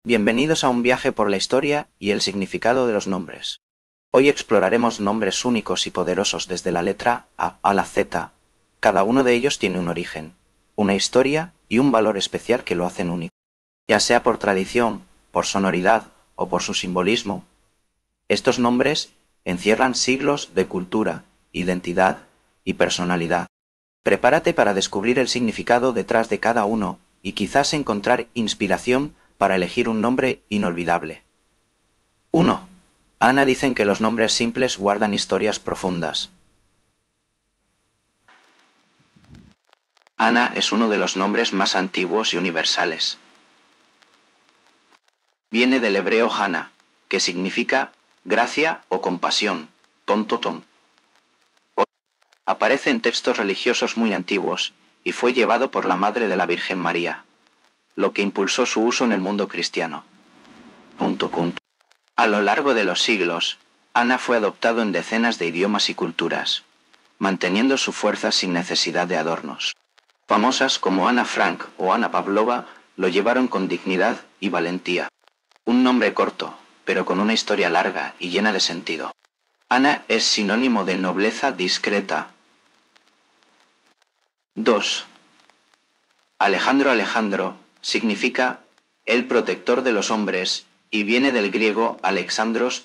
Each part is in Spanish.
Bienvenidos a un viaje por la historia y el significado de los nombres. Hoy exploraremos nombres únicos y poderosos desde la letra A a la Z. Cada uno de ellos tiene un origen, una historia y un valor especial que lo hacen único, ya sea por tradición, por sonoridad o por su simbolismo. Estos nombres encierran siglos de cultura, identidad y personalidad. Prepárate para descubrir el significado detrás de cada uno y quizás encontrar inspiración para elegir un nombre inolvidable. 1. Ana dicen que los nombres simples guardan historias profundas. Ana es uno de los nombres más antiguos y universales. Viene del hebreo Hana, que significa gracia o compasión, ton. Aparece en textos religiosos muy antiguos y fue llevado por la Madre de la Virgen María, lo que impulsó su uso en el mundo cristiano. A lo largo de los siglos, Ana fue adoptado en decenas de idiomas y culturas, manteniendo su fuerza sin necesidad de adornos. Famosas como Ana Frank o Ana Pavlova lo llevaron con dignidad y valentía. Un nombre corto, pero con una historia larga y llena de sentido. Ana es sinónimo de nobleza discreta. 2. Alejandro significa el protector de los hombres y viene del griego Alexandros.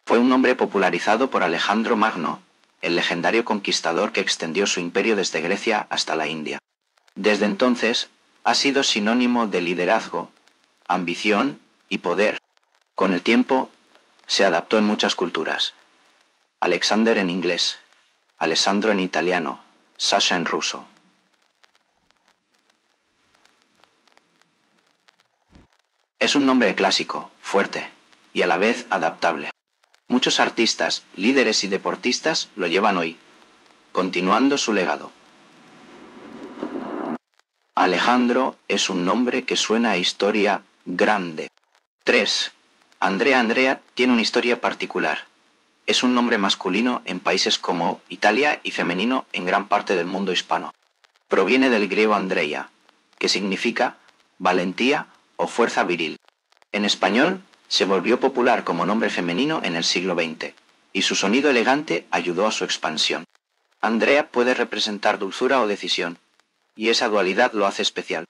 Fue un nombre popularizado por Alejandro Magno, el legendario conquistador que extendió su imperio desde Grecia hasta la India. Desde entonces, ha sido sinónimo de liderazgo, ambición y poder. Con el tiempo, se adaptó en muchas culturas. Alexander en inglés, Alessandro en italiano, Sasha en ruso. Es un nombre clásico, fuerte y a la vez adaptable. Muchos artistas, líderes y deportistas lo llevan hoy, continuando su legado. Alejandro es un nombre que suena a historia grande. 3. Andrea tiene una historia particular. Es un nombre masculino en países como Italia y femenino en gran parte del mundo hispano. Proviene del griego Andreia, que significa valentía o fuerza viril. En español, se volvió popular como nombre femenino en el siglo XX, y su sonido elegante ayudó a su expansión. Andrea puede representar dulzura o decisión, y esa dualidad lo hace especial.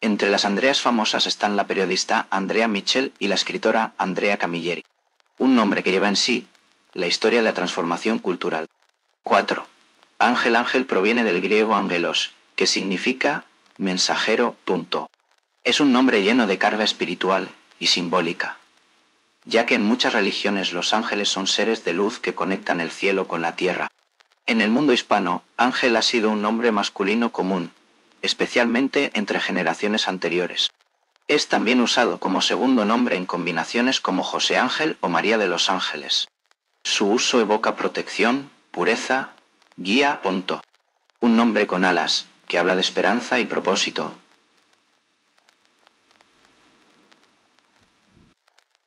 Entre las Andreas famosas están la periodista Andrea Mitchell y la escritora Andrea Camilleri, un nombre que lleva en sí la historia de la transformación cultural. 4. Ángel proviene del griego angelos, que significa mensajero. Es un nombre lleno de carga espiritual y simbólica, ya que en muchas religiones los ángeles son seres de luz que conectan el cielo con la tierra. En el mundo hispano, ángel ha sido un nombre masculino común, especialmente entre generaciones anteriores. Es también usado como segundo nombre en combinaciones como José Ángel o María de los Ángeles. Su uso evoca protección, pureza, guía. Un nombre con alas, que habla de esperanza y propósito.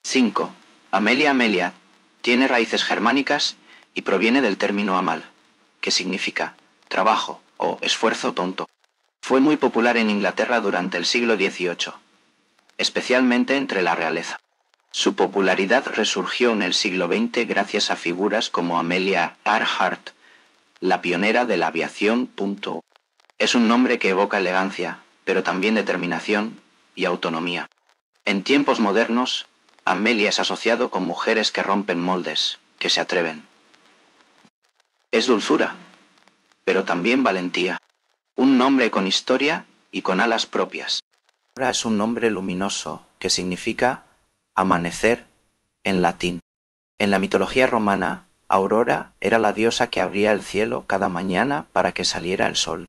5. Amelia tiene raíces germánicas y proviene del término amal, que significa trabajo o esfuerzo tonto. Fue muy popular en Inglaterra durante el siglo XVIII, especialmente entre la realeza. Su popularidad resurgió en el siglo XX gracias a figuras como Amelia Earhart, la pionera de la aviación. Es un nombre que evoca elegancia, pero también determinación y autonomía. En tiempos modernos, Amelia es asociado con mujeres que rompen moldes, que se atreven. Es dulzura, pero también valentía. Un nombre con historia y con alas propias. Aurora es un nombre luminoso que significa amanecer en latín. En la mitología romana, Aurora era la diosa que abría el cielo cada mañana para que saliera el sol.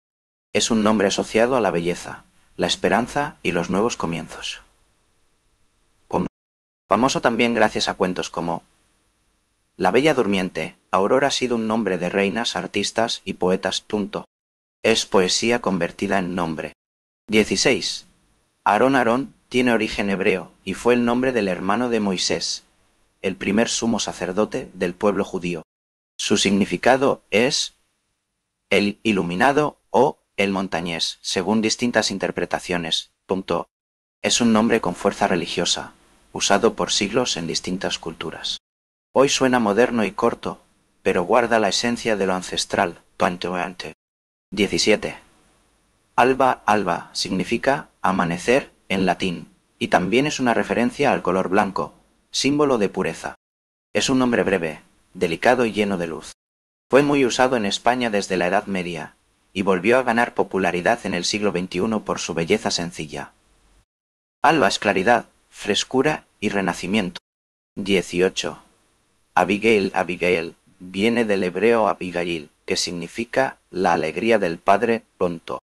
Es un nombre asociado a la belleza, la esperanza y los nuevos comienzos. Famoso también gracias a cuentos como La Bella Durmiente. Aurora ha sido un nombre de reinas, artistas y poetas. Es poesía convertida en nombre. 16. Aarón tiene origen hebreo y fue el nombre del hermano de Moisés, el primer sumo sacerdote del pueblo judío. Su significado es el iluminado o el montañés, según distintas interpretaciones. Es un nombre con fuerza religiosa, usado por siglos en distintas culturas. Hoy suena moderno y corto, pero guarda la esencia de lo ancestral. 17. Alba, alba significa amanecer en latín, y también es una referencia al color blanco, símbolo de pureza. Es un nombre breve, delicado y lleno de luz. Fue muy usado en España desde la Edad Media, y volvió a ganar popularidad en el siglo XXI por su belleza sencilla. Alba es claridad, frescura y renacimiento. 18. Abigail, Abigail, viene del hebreo Abigail, que significa la alegría del padre pronto.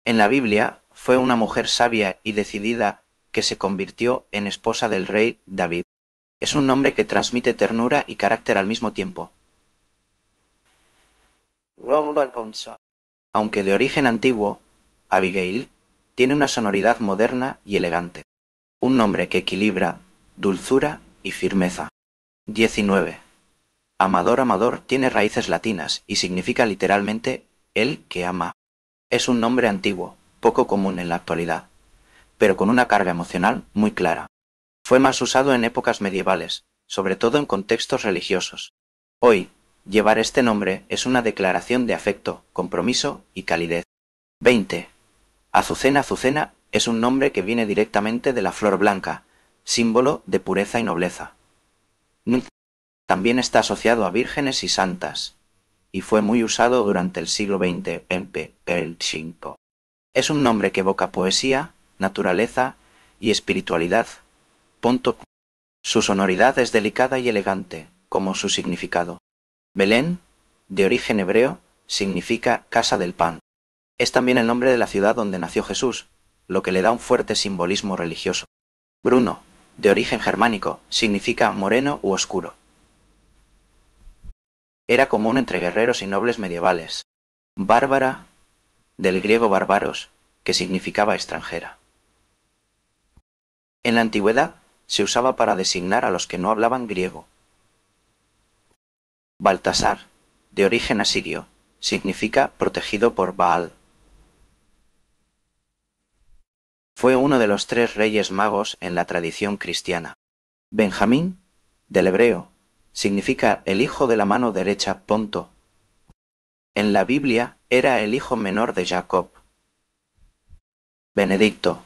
En la Biblia fue una mujer sabia y decidida que se convirtió en esposa del rey David. Es un nombre que transmite ternura y carácter al mismo tiempo. Aunque de origen antiguo, Abigail tiene una sonoridad moderna y elegante. Un nombre que equilibra dulzura y firmeza. 19. Amador, amador tiene raíces latinas y significa literalmente el que ama. Es un nombre antiguo, poco común en la actualidad, pero con una carga emocional muy clara. Fue más usado en épocas medievales, sobre todo en contextos religiosos. Hoy, llevar este nombre es una declaración de afecto, compromiso y calidez. 20. Azucena, azucena es un nombre que viene directamente de la flor blanca, símbolo de pureza y nobleza. También está asociado a vírgenes y santas, y fue muy usado durante el siglo XX en P.L.5. Es un nombre que evoca poesía, naturaleza y espiritualidad. Su sonoridad es delicada y elegante, como su significado. Belén, de origen hebreo, significa casa del pan. Es también el nombre de la ciudad donde nació Jesús, lo que le da un fuerte simbolismo religioso. Bruno, de origen germánico, significa moreno u oscuro. Era común entre guerreros y nobles medievales. Bárbara, del griego bárbaros, que significaba extranjera. En la antigüedad se usaba para designar a los que no hablaban griego. Baltasar, de origen asirio, significa protegido por Baal. Fue uno de los 3 reyes magos en la tradición cristiana. Benjamín, del hebreo, significa el hijo de la mano derecha. En la Biblia era el hijo menor de Jacob. Benedicto,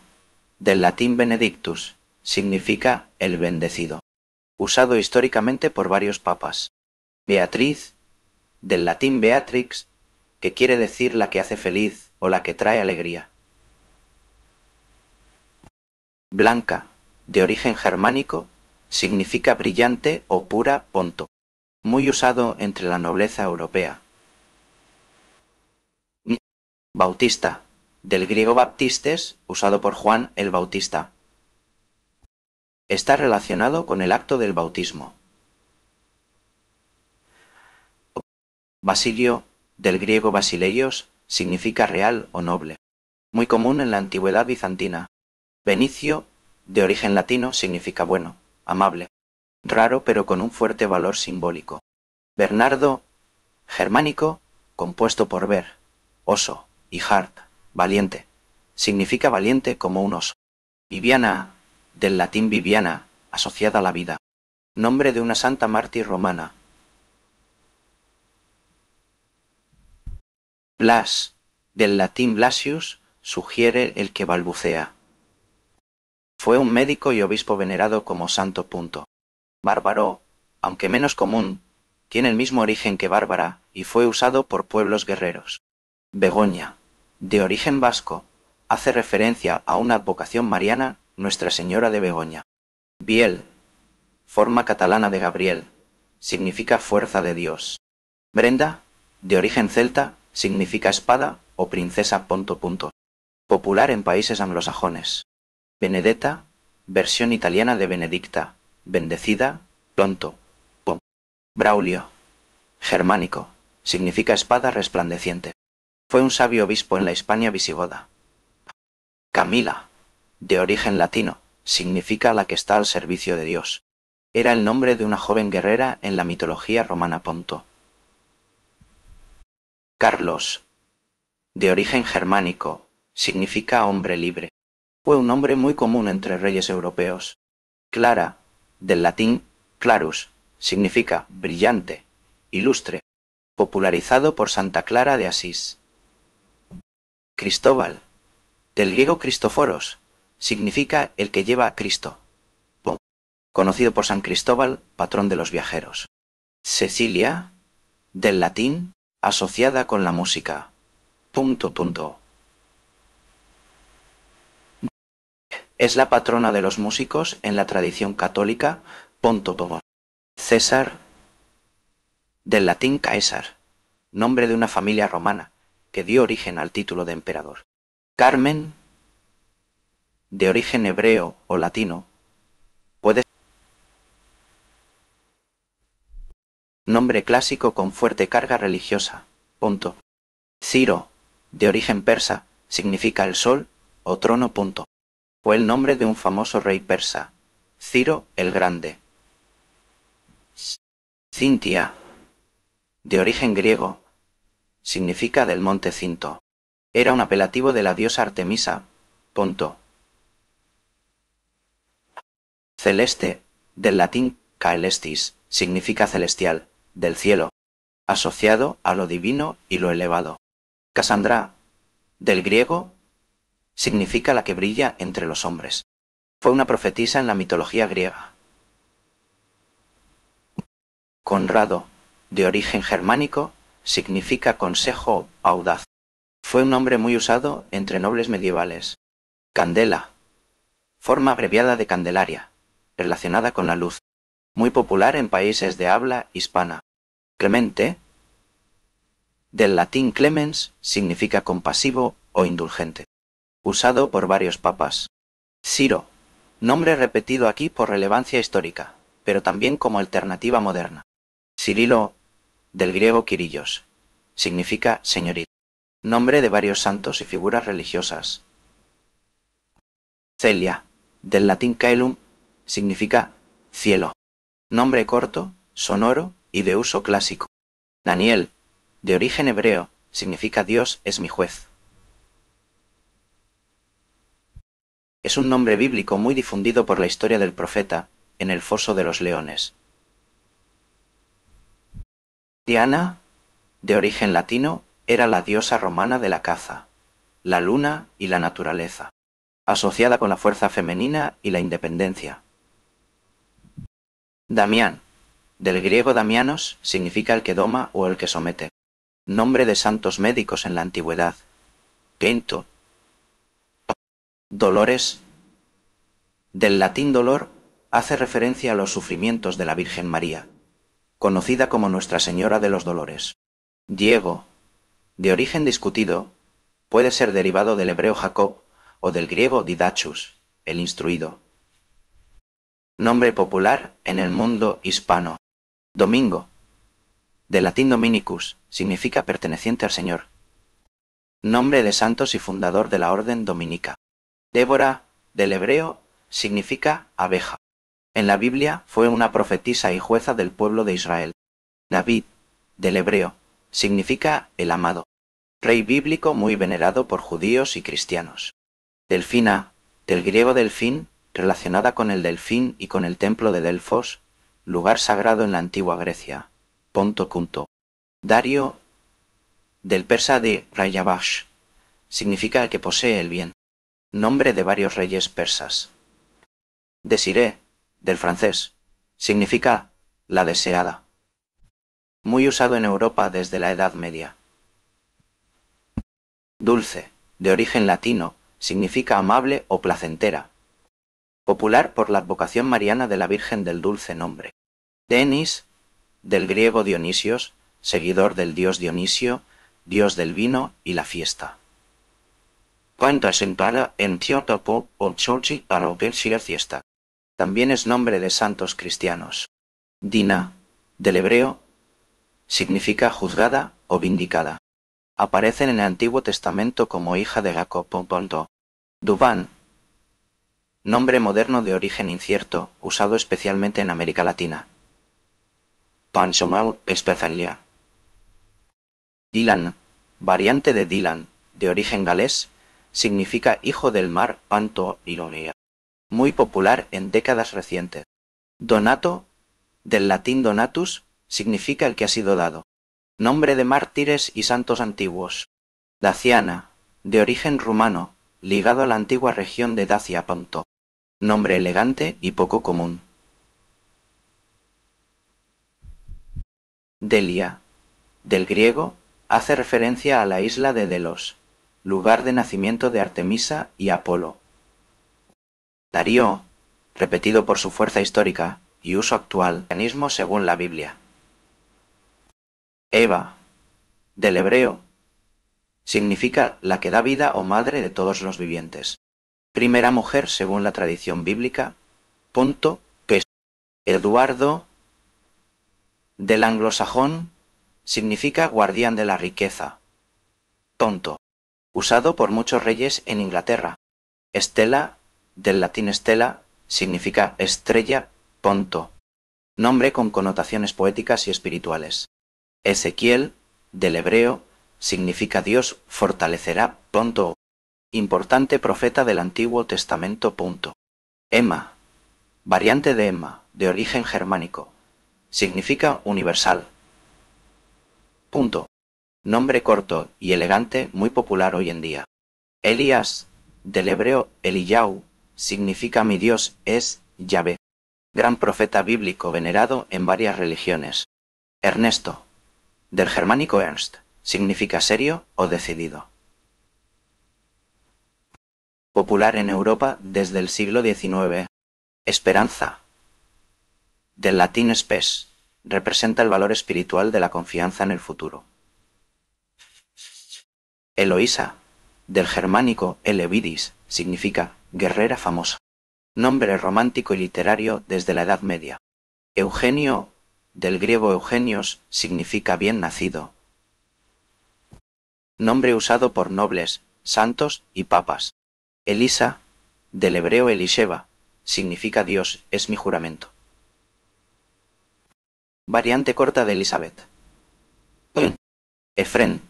del latín benedictus, significa el bendecido, usado históricamente por varios papas. Beatriz, del latín beatrix, que quiere decir la que hace feliz o la que trae alegría. Blanca, de origen germánico, significa brillante o pura. Muy usado entre la nobleza europea. Bautista, del griego baptistes, usado por Juan el Bautista. Está relacionado con el acto del bautismo. Basilio, del griego basileios, significa real o noble. Muy común en la antigüedad bizantina. Benicio, de origen latino, significa bueno, amable. Raro pero con un fuerte valor simbólico. Bernardo, germánico, compuesto por ver, oso, y hart, valiente. Significa valiente como un oso. Viviana, del latín viviana, asociada a la vida. Nombre de una santa mártir romana. Blas, del latín Blasius, sugiere el que balbucea. Fue un médico y obispo venerado como santo. Bárbaro, aunque menos común, tiene el mismo origen que Bárbara y fue usado por pueblos guerreros. Begoña, de origen vasco, hace referencia a una advocación mariana, Nuestra Señora de Begoña. Biel, forma catalana de Gabriel, significa fuerza de Dios. Brenda, de origen celta, significa espada o princesa. Popular en países anglosajones. Benedetta, versión italiana de Benedicta, bendecida, pronto. Braulio, germánico, significa espada resplandeciente. Fue un sabio obispo en la Hispania visigoda. Camila, de origen latino, significa la que está al servicio de Dios. Era el nombre de una joven guerrera en la mitología romana. Carlos, de origen germánico, significa hombre libre. Fue un nombre muy común entre reyes europeos. Clara, del latín clarus, significa brillante, ilustre, popularizado por Santa Clara de Asís. Cristóbal, del griego Cristoforos, significa el que lleva a Cristo, conocido por San Cristóbal, patrón de los viajeros. Cecilia, del latín, asociada con la música. Es la patrona de los músicos en la tradición católica. César, del latín Caesar, nombre de una familia romana que dio origen al título de emperador. Carmen, de origen hebreo o latino, puede ser nombre clásico con fuerte carga religiosa. Ciro, de origen persa, significa el sol o trono. Fue el nombre de un famoso rey persa, Ciro el Grande. Cintia, de origen griego, significa del monte Cinto. Era un apelativo de la diosa Artemisa. Celeste, del latín caelestis, significa celestial, del cielo, asociado a lo divino y lo elevado. Casandra, del griego, significa la que brilla entre los hombres. Fue una profetisa en la mitología griega. Conrado, de origen germánico, significa consejo audaz. Fue un nombre muy usado entre nobles medievales. Candela, forma abreviada de Candelaria, relacionada con la luz, muy popular en países de habla hispana. Clemente, del latín clemens, significa compasivo o indulgente, usado por varios papas. Ciro, nombre repetido aquí por relevancia histórica, pero también como alternativa moderna. Cirilo, del griego Kirillos, significa señorito, nombre de varios santos y figuras religiosas. Celia, del latín caelum, significa cielo, nombre corto, sonoro y de uso clásico. Daniel, de origen hebreo, significa Dios es mi juez. Es un nombre bíblico muy difundido por la historia del profeta en el foso de los leones. Diana, de origen latino, era la diosa romana de la caza, la luna y la naturaleza, asociada con la fuerza femenina y la independencia. Damián, del griego Damianos, significa el que doma o el que somete, nombre de santos médicos en la antigüedad. Pinto. Dolores, del latín dolor, hace referencia a los sufrimientos de la Virgen María, conocida como Nuestra Señora de los Dolores. Diego, de origen discutido, puede ser derivado del hebreo Jacob o del griego Didachus, el instruido. Nombre popular en el mundo hispano. Domingo, del latín Dominicus, significa perteneciente al Señor. Nombre de santos y fundador de la orden dominica. Débora, del hebreo, significa abeja. En la Biblia fue una profetisa y jueza del pueblo de Israel. David, del hebreo, significa el amado. Rey bíblico muy venerado por judíos y cristianos. Delfina, del griego delfín, relacionada con el delfín y con el templo de Delfos, lugar sagrado en la antigua Grecia. Dario, del persa de Rayabash, significa el que posee el bien. Nombre de varios reyes persas. Desiré, del francés, significa la deseada. Muy usado en Europa desde la Edad Media. Dulce, de origen latino, significa amable o placentera. Popular por la advocación mariana de la Virgen del Dulce Nombre. Denis, del griego Dionisios, seguidor del dios Dionisio, dios del vino y la fiesta. Cuenta sentada en Tiotopo o Chochi para fiesta. También es nombre de santos cristianos. Dina, del hebreo, significa juzgada o vindicada. Aparecen en el Antiguo Testamento como hija de Jacob. Dubán, nombre moderno de origen incierto, usado especialmente en América Latina. Panchomal especialia. Dylan, variante de Dylan, de origen galés, significa hijo del mar, Panto, ironía. Muy popular en décadas recientes. Donato, del latín donatus, significa el que ha sido dado. Nombre de mártires y santos antiguos. Daciana, de origen rumano, ligado a la antigua región de Dacia, Ponto. Nombre elegante y poco común. Delia, del griego, hace referencia a la isla de Delos, lugar de nacimiento de Artemisa y Apolo. Darío, repetido por su fuerza histórica y uso actual, mecanismo según la Biblia. Eva, del hebreo, significa la que da vida o madre de todos los vivientes. Primera mujer según la tradición bíblica. Punto, que Eduardo, del anglosajón, significa guardián de la riqueza. Tonto, usado por muchos reyes en Inglaterra. Estela, del latín stella, significa estrella, ponto. Nombre con connotaciones poéticas y espirituales. Ezequiel, del hebreo, significa Dios fortalecerá, ponto. Importante profeta del Antiguo Testamento, punto. Emma, variante de Emma, de origen germánico, significa universal. Punto. Nombre corto y elegante muy popular hoy en día. Elías, del hebreo Eliyahu, significa mi Dios es Yahvé. Gran profeta bíblico venerado en varias religiones. Ernesto, del germánico Ernst, significa serio o decidido. Popular en Europa desde el siglo XIX. Esperanza, del latín spes, representa el valor espiritual de la confianza en el futuro. Eloísa, del germánico elevidis, significa guerrera famosa. Nombre romántico y literario desde la Edad Media. Eugenio, del griego Eugenios, significa bien nacido. Nombre usado por nobles, santos y papas. Elisa, del hebreo Elisheva, significa Dios es mi juramento. Variante corta de Elizabeth. Efrén,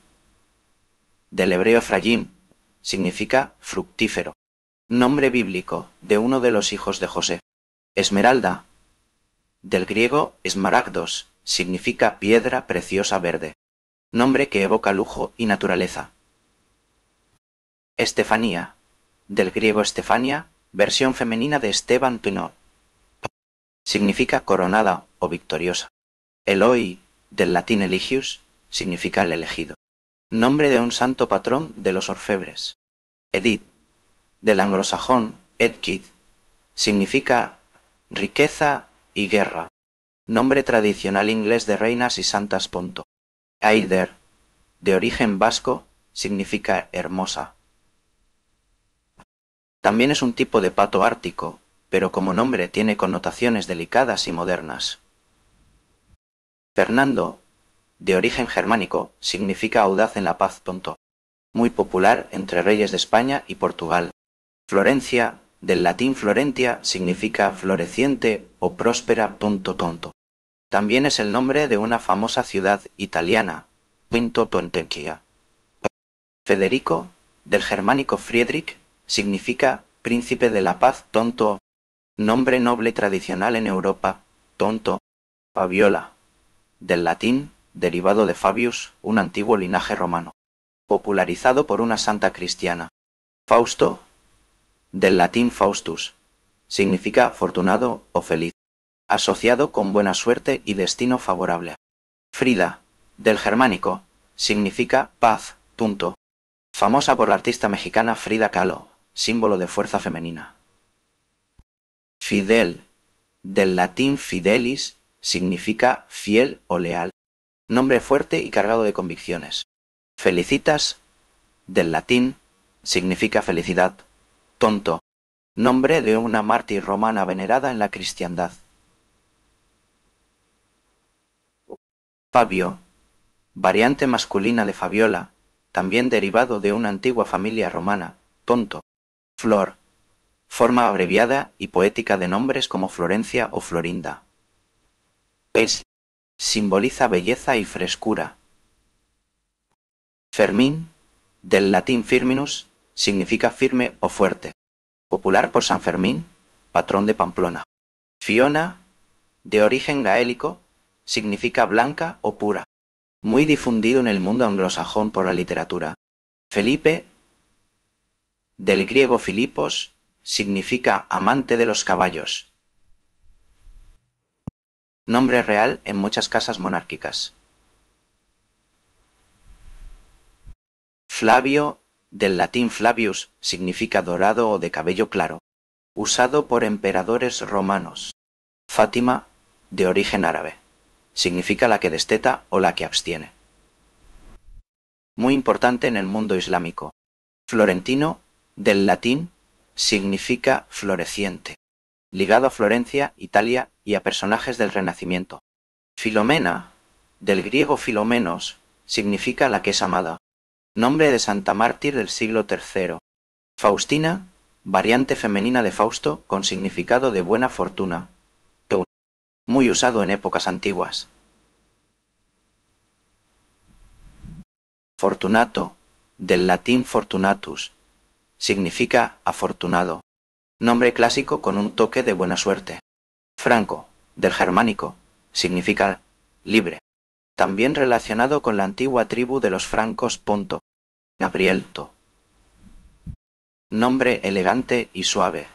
del hebreo Efraín, significa fructífero. Nombre bíblico de uno de los hijos de José. Esmeralda, del griego esmaragdos, significa piedra preciosa verde. Nombre que evoca lujo y naturaleza. Estefanía, del griego Estefania, versión femenina de Esteban Pinot. Significa coronada o victoriosa. Eloi, del latín eligius, significa el elegido. Nombre de un santo patrón de los orfebres. Edith, del anglosajón Edkid, significa riqueza y guerra. Nombre tradicional inglés de reinas y santas. Aider, de origen vasco, significa hermosa. También es un tipo de pato ártico, pero como nombre tiene connotaciones delicadas y modernas. Fernando, de origen germánico, significa audaz en la paz. Muy popular entre reyes de España y Portugal. Florencia, del latín florentia, significa floreciente o próspera. También es el nombre de una famosa ciudad italiana, Pontequia. Federico, del germánico Friedrich, significa príncipe de la paz. Nombre noble tradicional en Europa. Fabiola, del latín, derivado de Fabius, un antiguo linaje romano. Popularizado por una santa cristiana. Fausto, del latín Faustus, significa afortunado o feliz. Asociado con buena suerte y destino favorable. Frida, del germánico, significa paz. Famosa por la artista mexicana Frida Kahlo, símbolo de fuerza femenina. Fidel, del latín fidelis, significa fiel o leal. Nombre fuerte y cargado de convicciones. Felicitas, del latín, significa felicidad. Nombre de una mártir romana venerada en la cristiandad. Fabio, variante masculina de Fabiola, también derivado de una antigua familia romana. Flor, forma abreviada y poética de nombres como Florencia o Florinda. Simboliza belleza y frescura. Fermín, del latín firminus, significa firme o fuerte. Popular por San Fermín, patrón de Pamplona. Fiona, de origen gaélico, significa blanca o pura. Muy difundido en el mundo anglosajón por la literatura. Felipe, del griego Filipos, significa amante de los caballos. Nombre real en muchas casas monárquicas. Flavio, del latín Flavius, significa dorado o de cabello claro, usado por emperadores romanos. Fátima, de origen árabe, significa la que desteta o la que abstiene. Muy importante en el mundo islámico. Florentino, del latín, significa floreciente, ligado a Florencia, Italia y a personajes del Renacimiento. Filomena, del griego filomenos, significa la que es amada. Nombre de santa mártir del siglo III. Faustina, variante femenina de Fausto con significado de buena fortuna. Muy usado en épocas antiguas. Fortunato, del latín fortunatus, significa afortunado. Nombre clásico con un toque de buena suerte. Franco, del germánico, significa libre. También relacionado con la antigua tribu de los francos Ponto. Gabrielto. Nombre elegante y suave.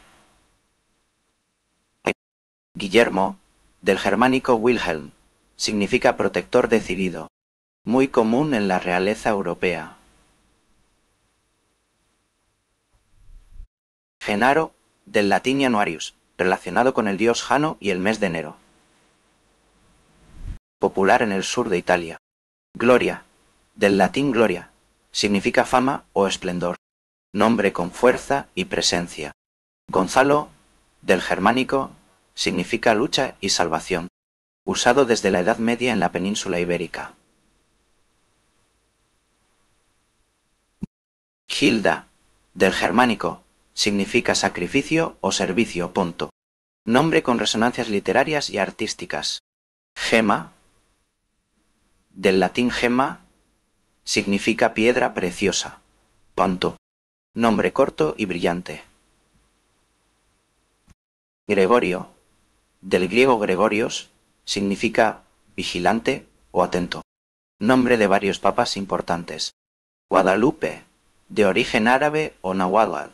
Guillermo, del germánico Wilhelm, significa protector decidido. Muy común en la realeza europea. Genaro, del latín Januarius, relacionado con el dios Jano y el mes de enero. Popular en el sur de Italia. Gloria, del latín gloria, significa fama o esplendor. Nombre con fuerza y presencia. Gonzalo, del germánico, significa lucha y salvación. Usado desde la Edad Media en la península ibérica. Gilda, del germánico, significa sacrificio o servicio. Punto. Nombre con resonancias literarias y artísticas. Gema, del latín gemma, significa piedra preciosa. Punto. Nombre corto y brillante. Gregorio, del griego gregorios, significa vigilante o atento. Nombre de varios papas importantes. Guadalupe, de origen árabe o náhuatl,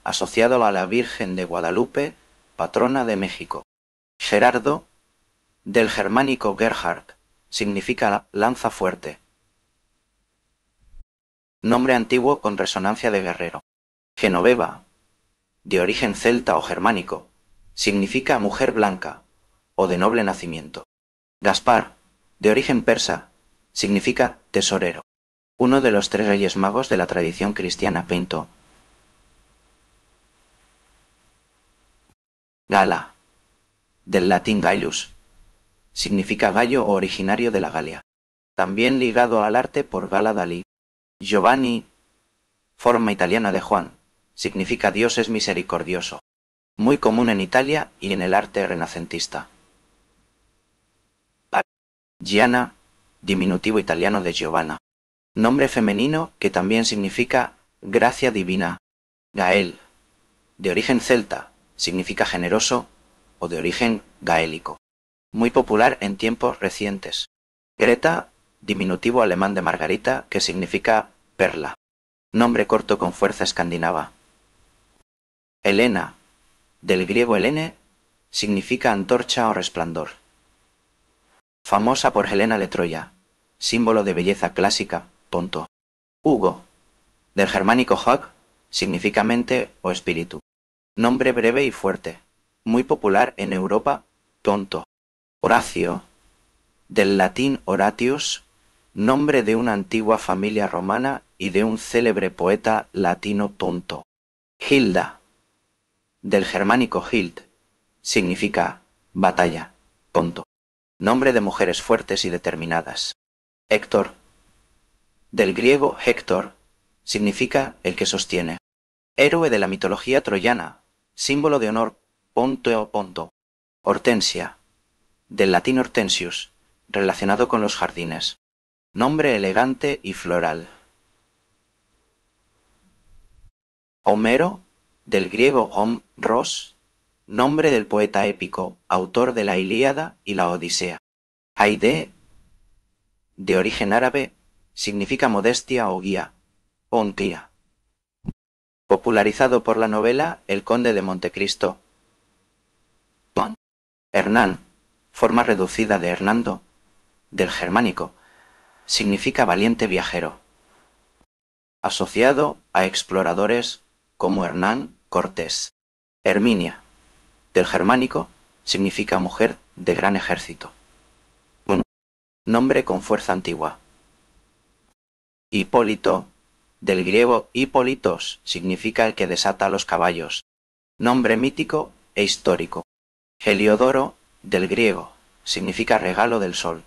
asociado a la Virgen de Guadalupe, patrona de México. Gerardo, del germánico Gerhard, significa lanza fuerte. Nombre antiguo con resonancia de guerrero. Genoveva, de origen celta o germánico, significa mujer blanca o de noble nacimiento. Gaspar, de origen persa, significa tesorero. Uno de los 3 reyes magos de la tradición cristiana. Pinto. Gala, del latín Gallus, significa gallo o originario de la Galia. También ligado al arte por Gala Dalí. Giovanni, forma italiana de Juan, significa Dios es misericordioso. Muy común en Italia y en el arte renacentista. Gianna, diminutivo italiano de Giovanna. Nombre femenino que también significa gracia divina. Gael, de origen celta, significa generoso o de origen gaélico. Muy popular en tiempos recientes. Greta, diminutivo alemán de Margarita, que significa perla. Nombre corto con fuerza escandinava. Helena, del griego helene, significa antorcha o resplandor. Famosa por Helena de Troya, símbolo de belleza clásica. Punto. Hugo, del germánico hug, significa mente o espíritu. Nombre breve y fuerte, muy popular en Europa. Punto. Horacio, del latín Horatius, nombre de una antigua familia romana y de un célebre poeta latino. Punto. Hilda, del germánico hild, significa batalla. Punto. Nombre de mujeres fuertes y determinadas. Héctor, del griego Héctor, significa el que sostiene. Héroe de la mitología troyana, símbolo de honor. Punto. Hortensia, del latín hortensius, relacionado con los jardines. Nombre elegante y floral. Homero, del griego Homros, nombre del poeta épico, autor de la Ilíada y la Odisea. Haidé, de origen árabe, significa modestia o guía, o un guía. Popularizado por la novela El Conde de Montecristo. Hernán, forma reducida de Hernando, del germánico, significa valiente viajero. Asociado a exploradores como Hernán Cortés. Herminia, del germánico, significa mujer de gran ejército. Nombre con fuerza antigua. Hipólito, del griego Hipólitos, significa el que desata los caballos. Nombre mítico e histórico. Heliodoro, del griego, significa regalo del sol.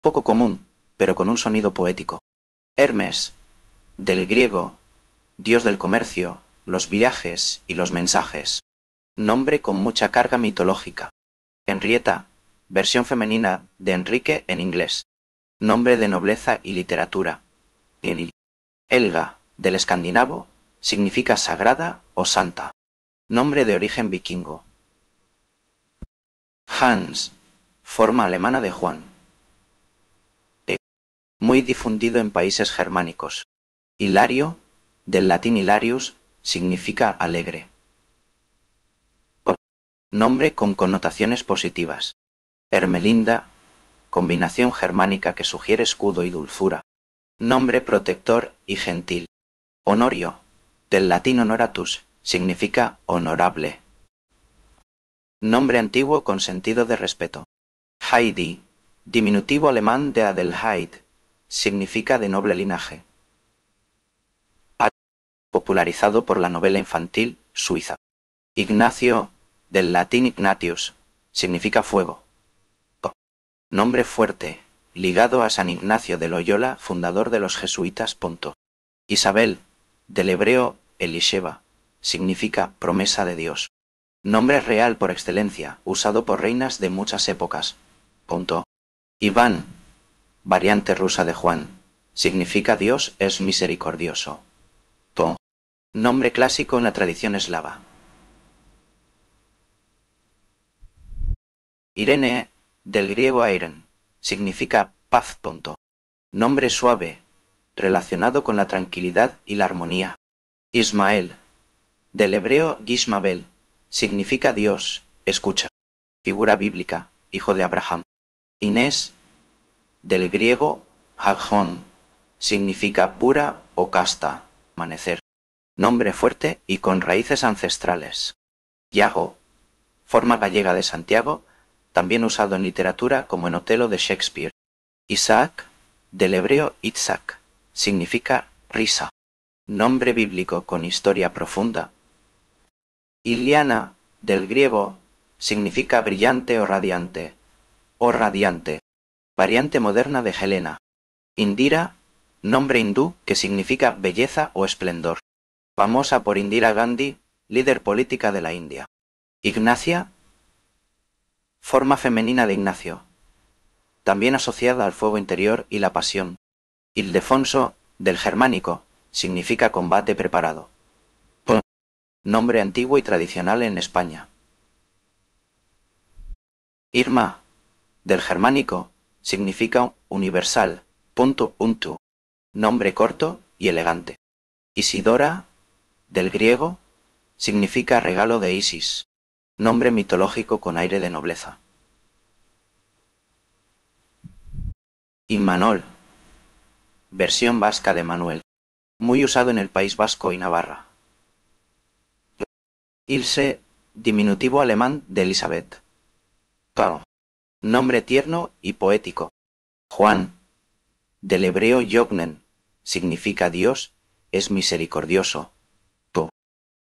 Poco común, pero con un sonido poético. Hermes, del griego, dios del comercio, los viajes y los mensajes. Nombre con mucha carga mitológica. Henrietta, versión femenina de Enrique en inglés. Nombre de nobleza y literatura. Helga, del escandinavo, significa sagrada o santa. Nombre de origen vikingo. Hans, forma alemana de Juan. Muy difundido en países germánicos. Hilario, del latín hilarius, significa alegre. Nombre con connotaciones positivas. Hermelinda, combinación germánica que sugiere escudo y dulzura. Nombre protector y gentil. Honorio, del latín honoratus, significa honorable. Nombre antiguo con sentido de respeto. Heidi, diminutivo alemán de Adelheid, significa de noble linaje. Popularizado por la novela infantil suiza. Ignacio, del latín ignatius, significa fuego. Nombre fuerte, ligado a San Ignacio de Loyola, fundador de los jesuitas. Isabel, del hebreo Elisheva, significa promesa de Dios. Nombre real por excelencia, usado por reinas de muchas épocas. Iván, variante rusa de Juan, significa Dios es misericordioso. Nombre clásico en la tradición eslava. Irene, del griego airen, significa paz. Nombre suave, relacionado con la tranquilidad y la armonía. Ismael, del hebreo Gishmabel, significa Dios, escucha. Figura bíblica, hijo de Abraham. Inés, del griego Hagón, significa pura o casta, amanecer. Nombre fuerte y con raíces ancestrales. Yago, forma gallega de Santiago, también usado en literatura como en Otelo de Shakespeare. Isaac, del hebreo Itzhak, significa risa. Nombre bíblico con historia profunda. Iliana, del griego, significa brillante o radiante. Variante moderna de Helena. Indira, nombre hindú que significa belleza o esplendor. Famosa por Indira Gandhi, líder política de la India. Ignacia, forma femenina de Ignacio, también asociada al fuego interior y la pasión. Ildefonso, del germánico, significa combate preparado. Nombre antiguo y tradicional en España. Irma, del germánico, significa universal. Nombre corto y elegante. Isidora, del griego, significa regalo de Isis. Nombre mitológico con aire de nobleza. Imanol, versión vasca de Manuel, muy usado en el País Vasco y Navarra. Ilse, diminutivo alemán de Elizabeth. Nombre tierno y poético. Juan, del hebreo Yognen, significa Dios es misericordioso.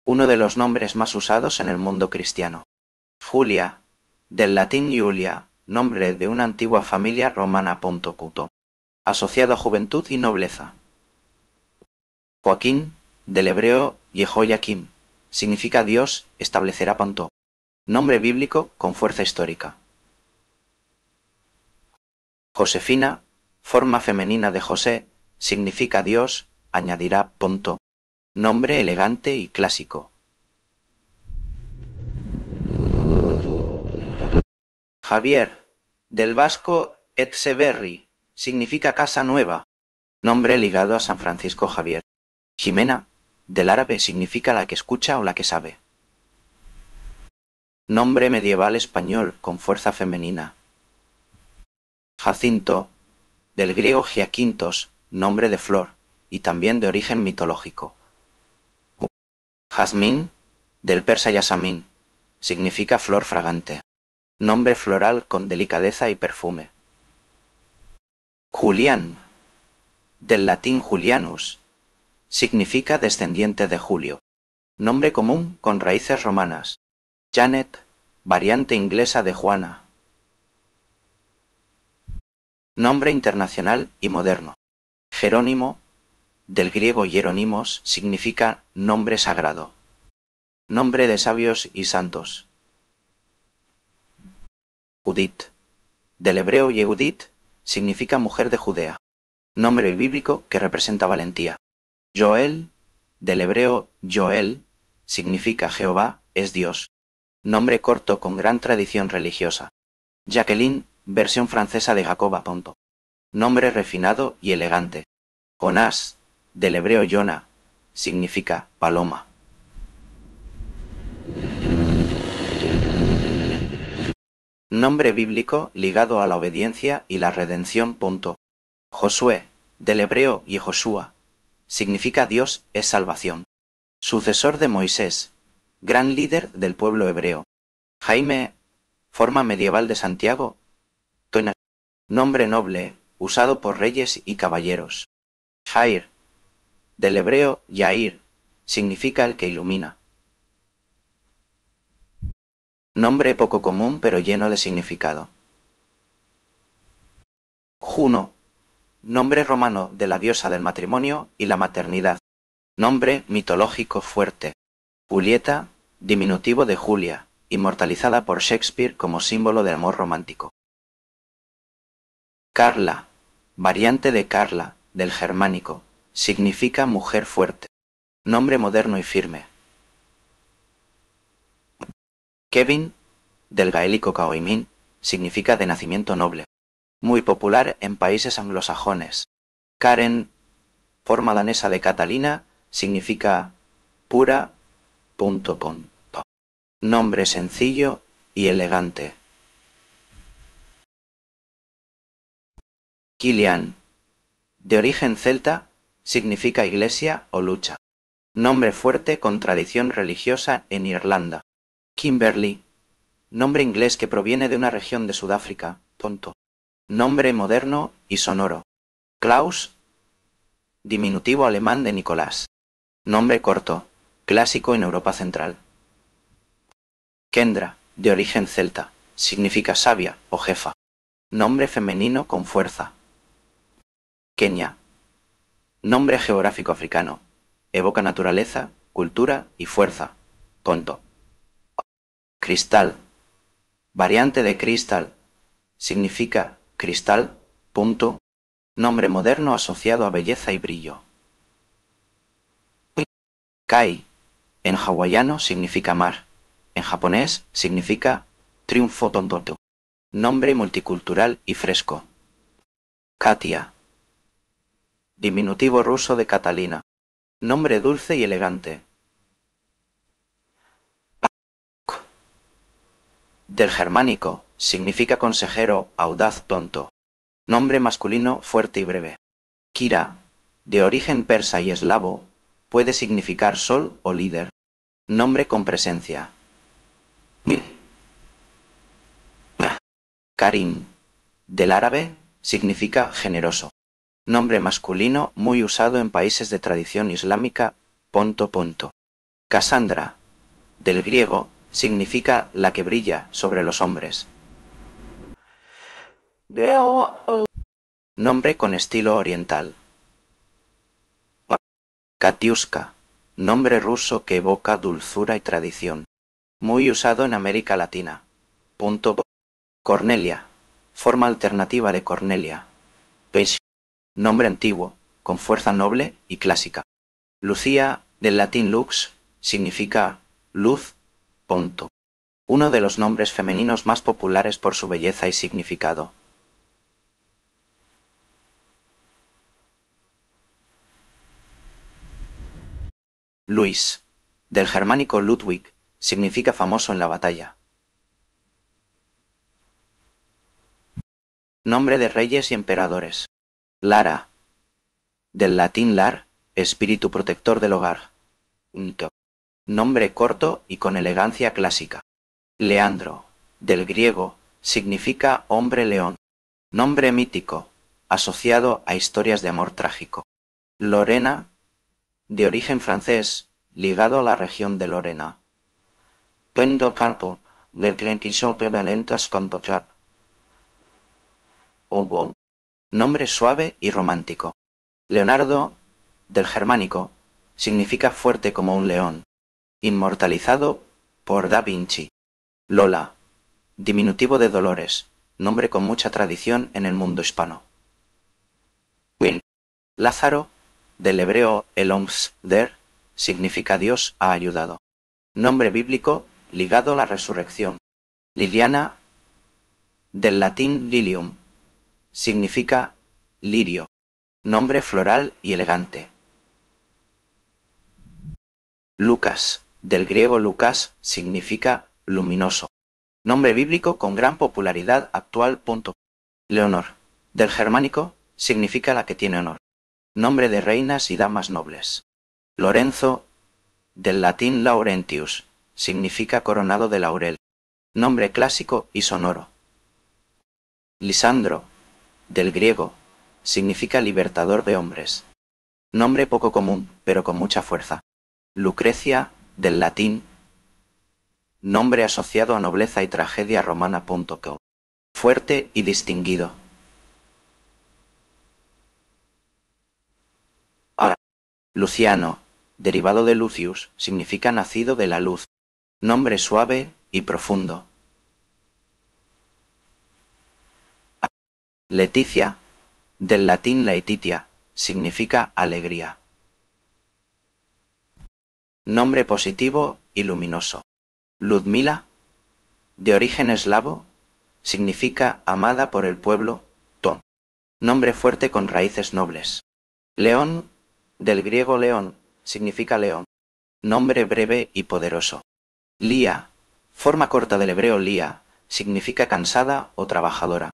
Uno de los nombres más usados en el mundo cristiano. Julia, del latín Julia, nombre de una antigua familia romana. Asociado a juventud y nobleza. Joaquín, del hebreo Yehoyakim, significa Dios establecerá. Nombre bíblico con fuerza histórica. Josefina, forma femenina de José, significa Dios añadirá punto. Nombre elegante y clásico. Javier, del vasco Etxeberri, significa casa nueva. Nombre ligado a San Francisco Javier. Jimena, del árabe, significa la que escucha o la que sabe. Nombre medieval español con fuerza femenina. Jacinto, del griego giaquintos, nombre de flor, y también de origen mitológico. Jazmín, del persa yasamín, significa flor fragante. Nombre floral con delicadeza y perfume. Julián, del latín Julianus, significa descendiente de Julio. Nombre común con raíces romanas. Janet, variante inglesa de Juana. Nombre internacional y moderno. Jerónimo, del griego hieronimos, significa nombre sagrado. Nombre de sabios y santos. Judith, del hebreo Yehudit, significa mujer de Judea. Nombre bíblico que representa valentía. Joel, del hebreo Joel, significa Jehová es Dios. Nombre corto con gran tradición religiosa. Jacqueline, versión francesa de Jacoba. Nombre refinado y elegante. Jonás, del hebreo Yona, significa paloma. Nombre bíblico ligado a la obediencia y la redención. Josué, del hebreo Yehoshua, significa Dios es salvación. Sucesor de Moisés, gran líder del pueblo hebreo. Jaime, forma medieval de Santiago. Nombre noble, usado por reyes y caballeros. Jair, del hebreo Yair, significa el que ilumina. Nombre poco común pero lleno de significado. Juno, nombre romano de la diosa del matrimonio y la maternidad. Nombre mitológico fuerte. Julieta, diminutivo de Julia, inmortalizada por Shakespeare como símbolo del amor romántico. Carla, variante de Carla, del germánico, significa mujer fuerte. Nombre moderno y firme. Kevin, del gaélico Caoimín, significa de nacimiento noble. Muy popular en países anglosajones. Karen, forma danesa de Catalina, significa pura. Nombre sencillo y elegante. Kilian, de origen celta, significa iglesia o lucha. Nombre fuerte con tradición religiosa en Irlanda. Kimberly, nombre inglés que proviene de una región de Sudáfrica. Nombre moderno y sonoro. Klaus, diminutivo alemán de Nicolás. Nombre corto, clásico en Europa Central. Kendra, de origen celta, significa sabia o jefa. Nombre femenino con fuerza. Kenia, nombre geográfico africano. Evoca naturaleza, cultura y fuerza. Cristal, variante de cristal, significa cristal. Nombre moderno asociado a belleza y brillo. Kai, en hawaiano significa mar. En japonés significa triunfo. Nombre multicultural y fresco. Katia, diminutivo ruso de Catalina. Nombre dulce y elegante. Del germánico, significa consejero, audaz, tonto. Nombre masculino fuerte y breve. Kira, de origen persa y eslavo, puede significar sol o líder. Nombre con presencia. Karim, del árabe, significa generoso. Nombre masculino muy usado en países de tradición islámica. Cassandra, del griego, significa la que brilla sobre los hombres. Nombre con estilo oriental. Katiuska, nombre ruso que evoca dulzura y tradición. Muy usado en América Latina. Cornelia, forma alternativa de Cornelia. Nombre antiguo, con fuerza noble y clásica. Lucía, del latín lux, significa luz, punto. Uno de los nombres femeninos más populares por su belleza y significado. Luis, del germánico Ludwig, significa famoso en la batalla. Nombre de reyes y emperadores. Lara, del latín lar, espíritu protector del hogar. Nombre corto y con elegancia clásica. Leandro, del griego, significa hombre león. Nombre mítico, asociado a historias de amor trágico. Lorena, de origen francés, ligado a la región de Lorena. Pendo campo, del clenquisol permanentes con tocar. Obon. Nombre suave y romántico. Leonardo, del germánico, significa fuerte como un león. Inmortalizado por Da Vinci. Lola, diminutivo de Dolores, nombre con mucha tradición en el mundo hispano. Will. Lázaro, del hebreo Elomsder, significa Dios ha ayudado. Nombre bíblico ligado a la resurrección. Liliana, del latín lilium, significa lirio. Nombre floral y elegante. Lucas, del griego Lucas, significa luminoso. Nombre bíblico con gran popularidad actual. Leonor, del germánico, significa la que tiene honor. Nombre de reinas y damas nobles. Lorenzo, del latín laurentius, significa coronado de laurel. Nombre clásico y sonoro. Lisandro, del griego, significa libertador de hombres. Nombre poco común, pero con mucha fuerza. Lucrecia, del latín, nombre asociado a nobleza y tragedia romana. Fuerte y distinguido. Luciano, derivado de Lucius, significa nacido de la luz. Nombre suave y profundo. Leticia, del latín laetitia, significa alegría. Nombre positivo y luminoso. Ludmila, de origen eslavo, significa amada por el pueblo. Nombre fuerte con raíces nobles. León, del griego león, significa león. Nombre breve y poderoso. Lía, forma corta del hebreo lía, significa cansada o trabajadora.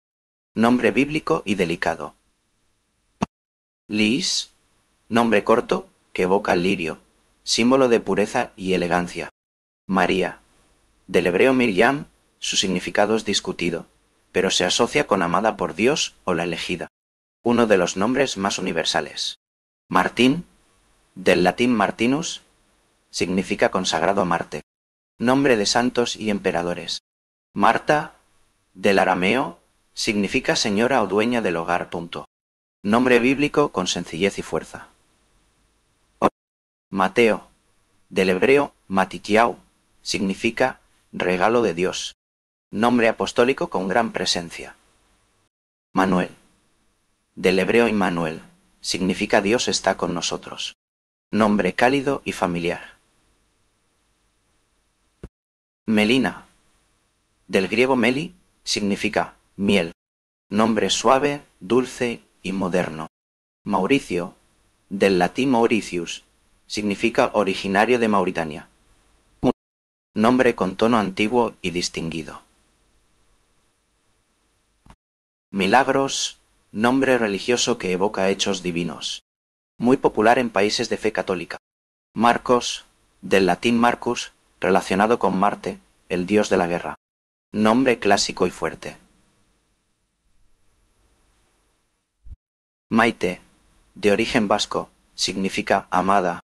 Nombre bíblico y delicado. Lis, nombre corto que evoca al lirio, símbolo de pureza y elegancia. María, del hebreo Miriam, su significado es discutido, pero se asocia con amada por Dios o la elegida, uno de los nombres más universales. Martín, del latín Martinus, significa consagrado a Marte, nombre de santos y emperadores. Marta, del arameo, significa señora o dueña del hogar. Nombre bíblico con sencillez y fuerza. Mateo, del hebreo Matitiau, significa regalo de Dios. Nombre apostólico con gran presencia. Manuel, del hebreo Immanuel, significa Dios está con nosotros. Nombre cálido y familiar. Melina, del griego meli, significa miel. Nombre suave, dulce y moderno. Mauricio, del latín Mauritius, significa originario de Mauritania. Nombre con tono antiguo y distinguido. Milagros, nombre religioso que evoca hechos divinos. Muy popular en países de fe católica. Marcos, del latín Marcus, relacionado con Marte, el dios de la guerra. Nombre clásico y fuerte. Maite, de origen vasco, significa amada.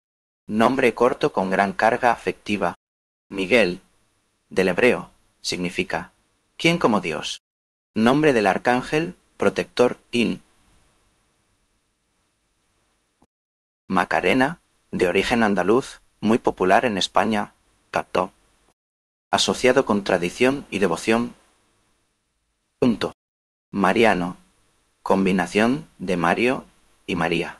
Nombre corto con gran carga afectiva. Miguel, del hebreo, significa ¿quién como Dios? Nombre del arcángel, protector In. Macarena, de origen andaluz, muy popular en España, Captó. Asociado con tradición y devoción. Mariano, combinación de Mario y María.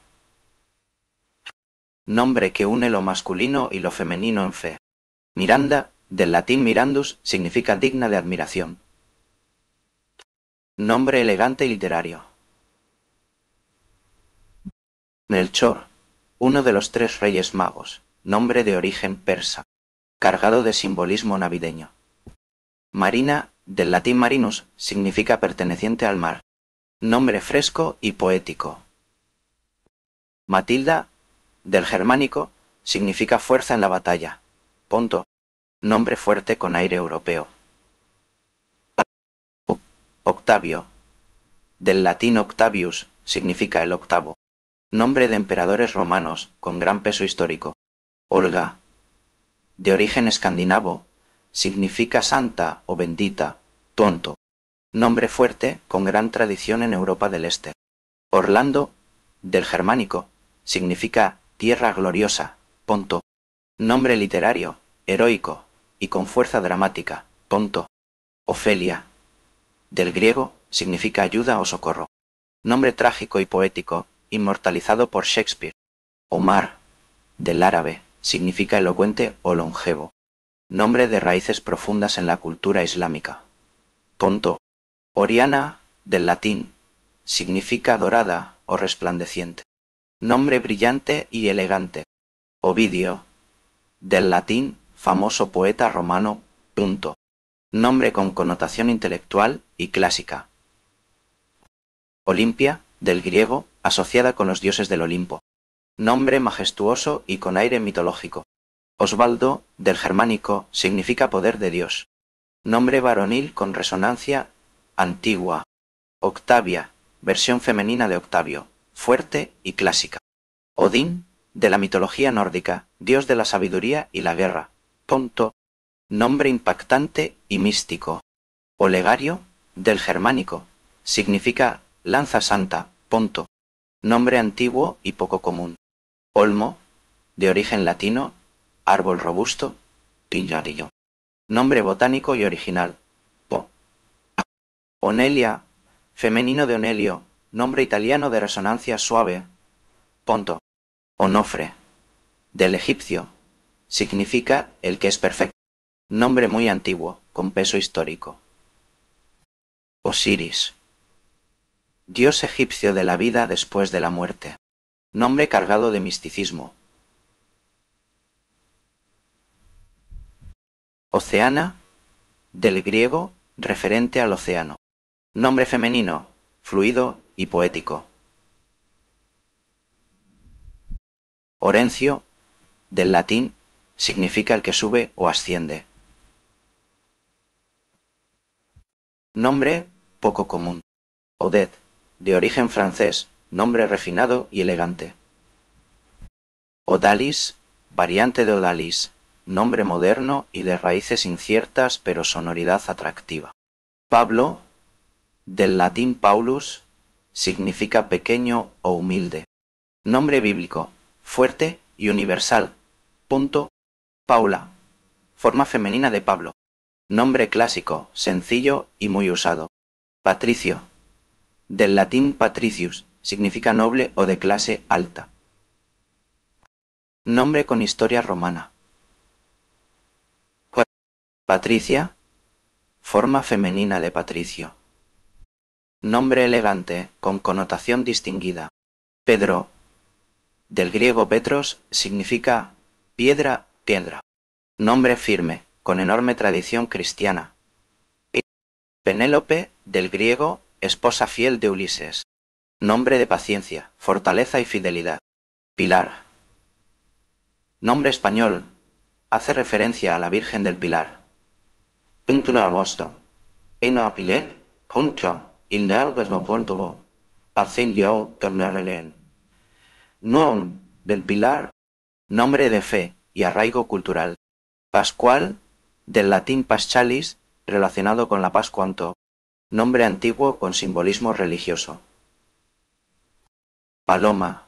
Nombre que une lo masculino y lo femenino en fe. Miranda, del latín mirandus, significa digna de admiración. Nombre elegante y literario. Melchor, uno de los 3 reyes magos, nombre de origen persa, cargado de simbolismo navideño. Marina, del latín marinus, significa perteneciente al mar, nombre fresco y poético. Matilda, del germánico, significa fuerza en la batalla. Ponto, nombre fuerte con aire europeo. Octavio, del latín Octavius, significa el octavo, nombre de emperadores romanos con gran peso histórico. Olga, de origen escandinavo, significa santa o bendita. Tonto, nombre fuerte con gran tradición en Europa del Este. Orlando, del germánico, significa tierra gloriosa. Ponto, nombre literario, heroico y con fuerza dramática. Ponto. Ofelia, del griego, significa ayuda o socorro. Nombre trágico y poético, inmortalizado por Shakespeare. Omar, del árabe, significa elocuente o longevo. Nombre de raíces profundas en la cultura islámica. Ponto. Oriana, del latín, significa dorada o resplandeciente. Nombre brillante y elegante. Ovidio, del latín, famoso poeta romano. Punto. Nombre con connotación intelectual y clásica. Olimpia, del griego, asociada con los dioses del Olimpo. Nombre majestuoso y con aire mitológico. Osvaldo, del germánico, significa poder de Dios. Nombre varonil con resonancia antigua. Octavia, versión femenina de Octavio, fuerte y clásica. Odín, de la mitología nórdica, dios de la sabiduría y la guerra. Ponto, nombre impactante y místico. Olegario, del germánico, significa lanza santa. Ponto, nombre antiguo y poco común. Olmo, de origen latino, árbol robusto. Pillarillo. Nombre botánico y original. Po. Onelia, femenino de Onelio, nombre italiano de resonancia suave. Ponto. Onofre, del egipcio, significa el que es perfecto. Nombre muy antiguo, con peso histórico. Osiris, dios egipcio de la vida después de la muerte. Nombre cargado de misticismo. Oceana, del griego, referente al océano. Nombre femenino, fluido y poético. Orencio, del latín, significa el que sube o asciende. Nombre poco común. Odette, de origen francés, nombre refinado y elegante. Odalis, variante de Odalis, nombre moderno y de raíces inciertas pero sonoridad atractiva. Pablo, del latín Paulus, significa pequeño o humilde. Nombre bíblico, fuerte y universal. Punto. Paula, forma femenina de Pablo. Nombre clásico, sencillo y muy usado. Patricio, del latín patricius, significa noble o de clase alta. Nombre con historia romana. Patricia, forma femenina de Patricio. Nombre elegante con connotación distinguida. Pedro, del griego Petros, significa piedra, piedra. Nombre firme, con enorme tradición cristiana. Penélope, del griego, esposa fiel de Ulises. Nombre de paciencia, fortaleza y fidelidad. Pilar. Nombre español, hace referencia a la Virgen del Pilar. Pintura agosto. Ena Pilet, punto, indalgasmo punto, ascendió tornarelen. Nom, del Pilar, nombre de fe y arraigo cultural. Pascual, del latín paschalis, relacionado con la Pascuanto, nombre antiguo con simbolismo religioso. Paloma,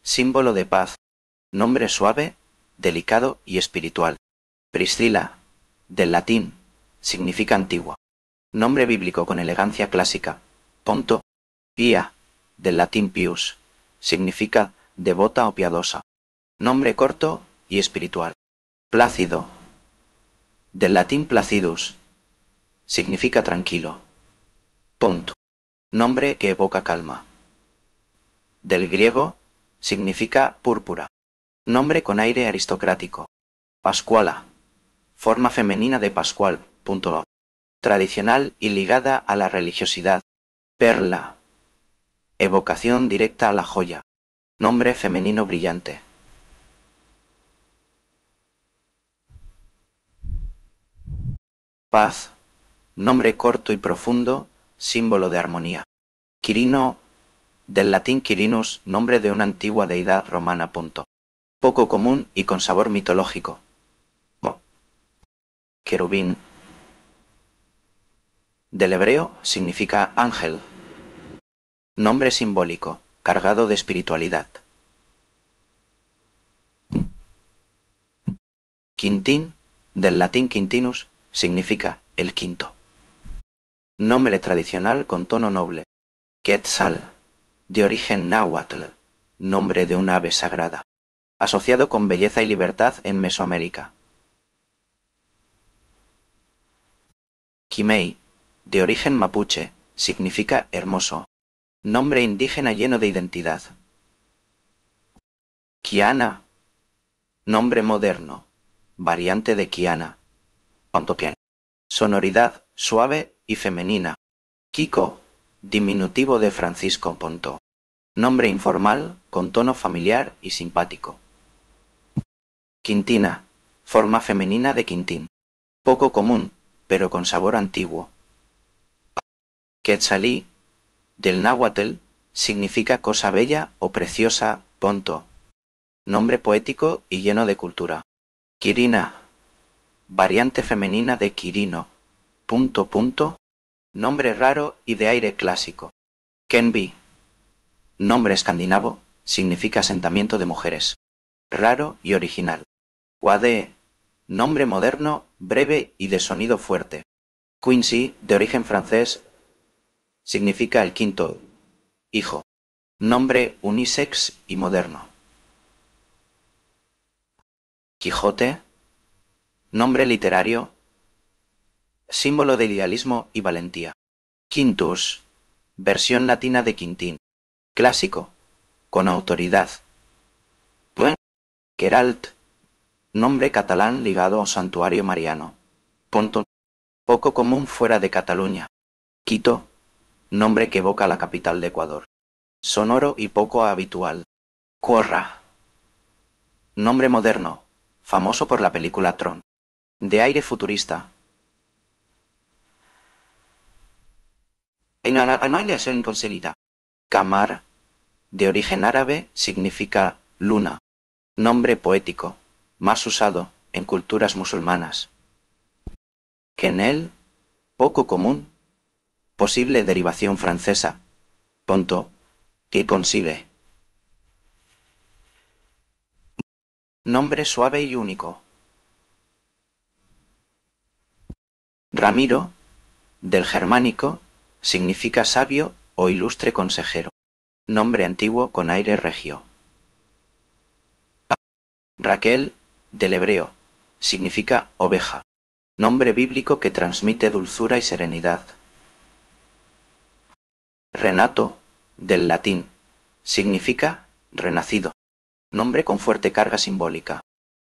símbolo de paz, nombre suave, delicado y espiritual. Priscila, del latín, significa antigua. Nombre bíblico con elegancia clásica. Ponto. Pía, del latín pius, significa devota o piadosa. Nombre corto y espiritual. Plácido. Del latín placidus. Significa tranquilo. Punto. Nombre que evoca calma. Del griego, significa púrpura. Nombre con aire aristocrático. Pascuala. Forma femenina de Pascual. Tradicional y ligada a la religiosidad. Perla. Evocación directa a la joya. Nombre femenino brillante. Paz. Nombre corto y profundo, símbolo de armonía. Quirino, del latín Quirinus, nombre de una antigua deidad romana. Poco común y con sabor mitológico. Querubín. Del hebreo significa ángel. Nombre simbólico, cargado de espiritualidad. Quintín, del latín quintinus, significa el quinto. Nombre tradicional con tono noble. Quetzal, de origen náhuatl, nombre de un ave sagrada, asociado con belleza y libertad en Mesoamérica. Quimei, de origen mapuche, significa hermoso, nombre indígena lleno de identidad. Kiana, nombre moderno, variante de Kiana. Sonoridad suave y femenina. Kiko, diminutivo de Francisco. Nombre informal con tono familiar y simpático. Quintina, forma femenina de Quintín. Poco común, pero con sabor antiguo. Quetzalí, del náhuatl, significa cosa bella o preciosa. Nombre poético y lleno de cultura. Quirina, variante femenina de Quirino. Nombre raro y de aire clásico. Kenbi, nombre escandinavo, significa asentamiento de mujeres. Raro y original. Wade, nombre moderno, breve y de sonido fuerte. Quincy, de origen francés, significa el quinto hijo. Nombre unisex y moderno. Quijote, nombre literario, símbolo de idealismo y valentía. Quintus, versión latina de Quintín. Clásico, con autoridad. Queralt, nombre catalán ligado a un santuario mariano. Poco común fuera de Cataluña. Quito, nombre que evoca la capital de Ecuador. Sonoro y poco habitual. Corra, nombre moderno, famoso por la película Tron. De aire futurista. Kamar, de origen árabe, significa luna. Nombre poético, más usado en culturas musulmanas. Quenel, poco común, posible derivación francesa. Que consigue. Nombre suave y único. Ramiro, del germánico, significa sabio o ilustre consejero. Nombre antiguo con aire regio. Raquel, del hebreo, significa oveja. Nombre bíblico que transmite dulzura y serenidad. Renato, del latín, significa renacido. Nombre con fuerte carga simbólica.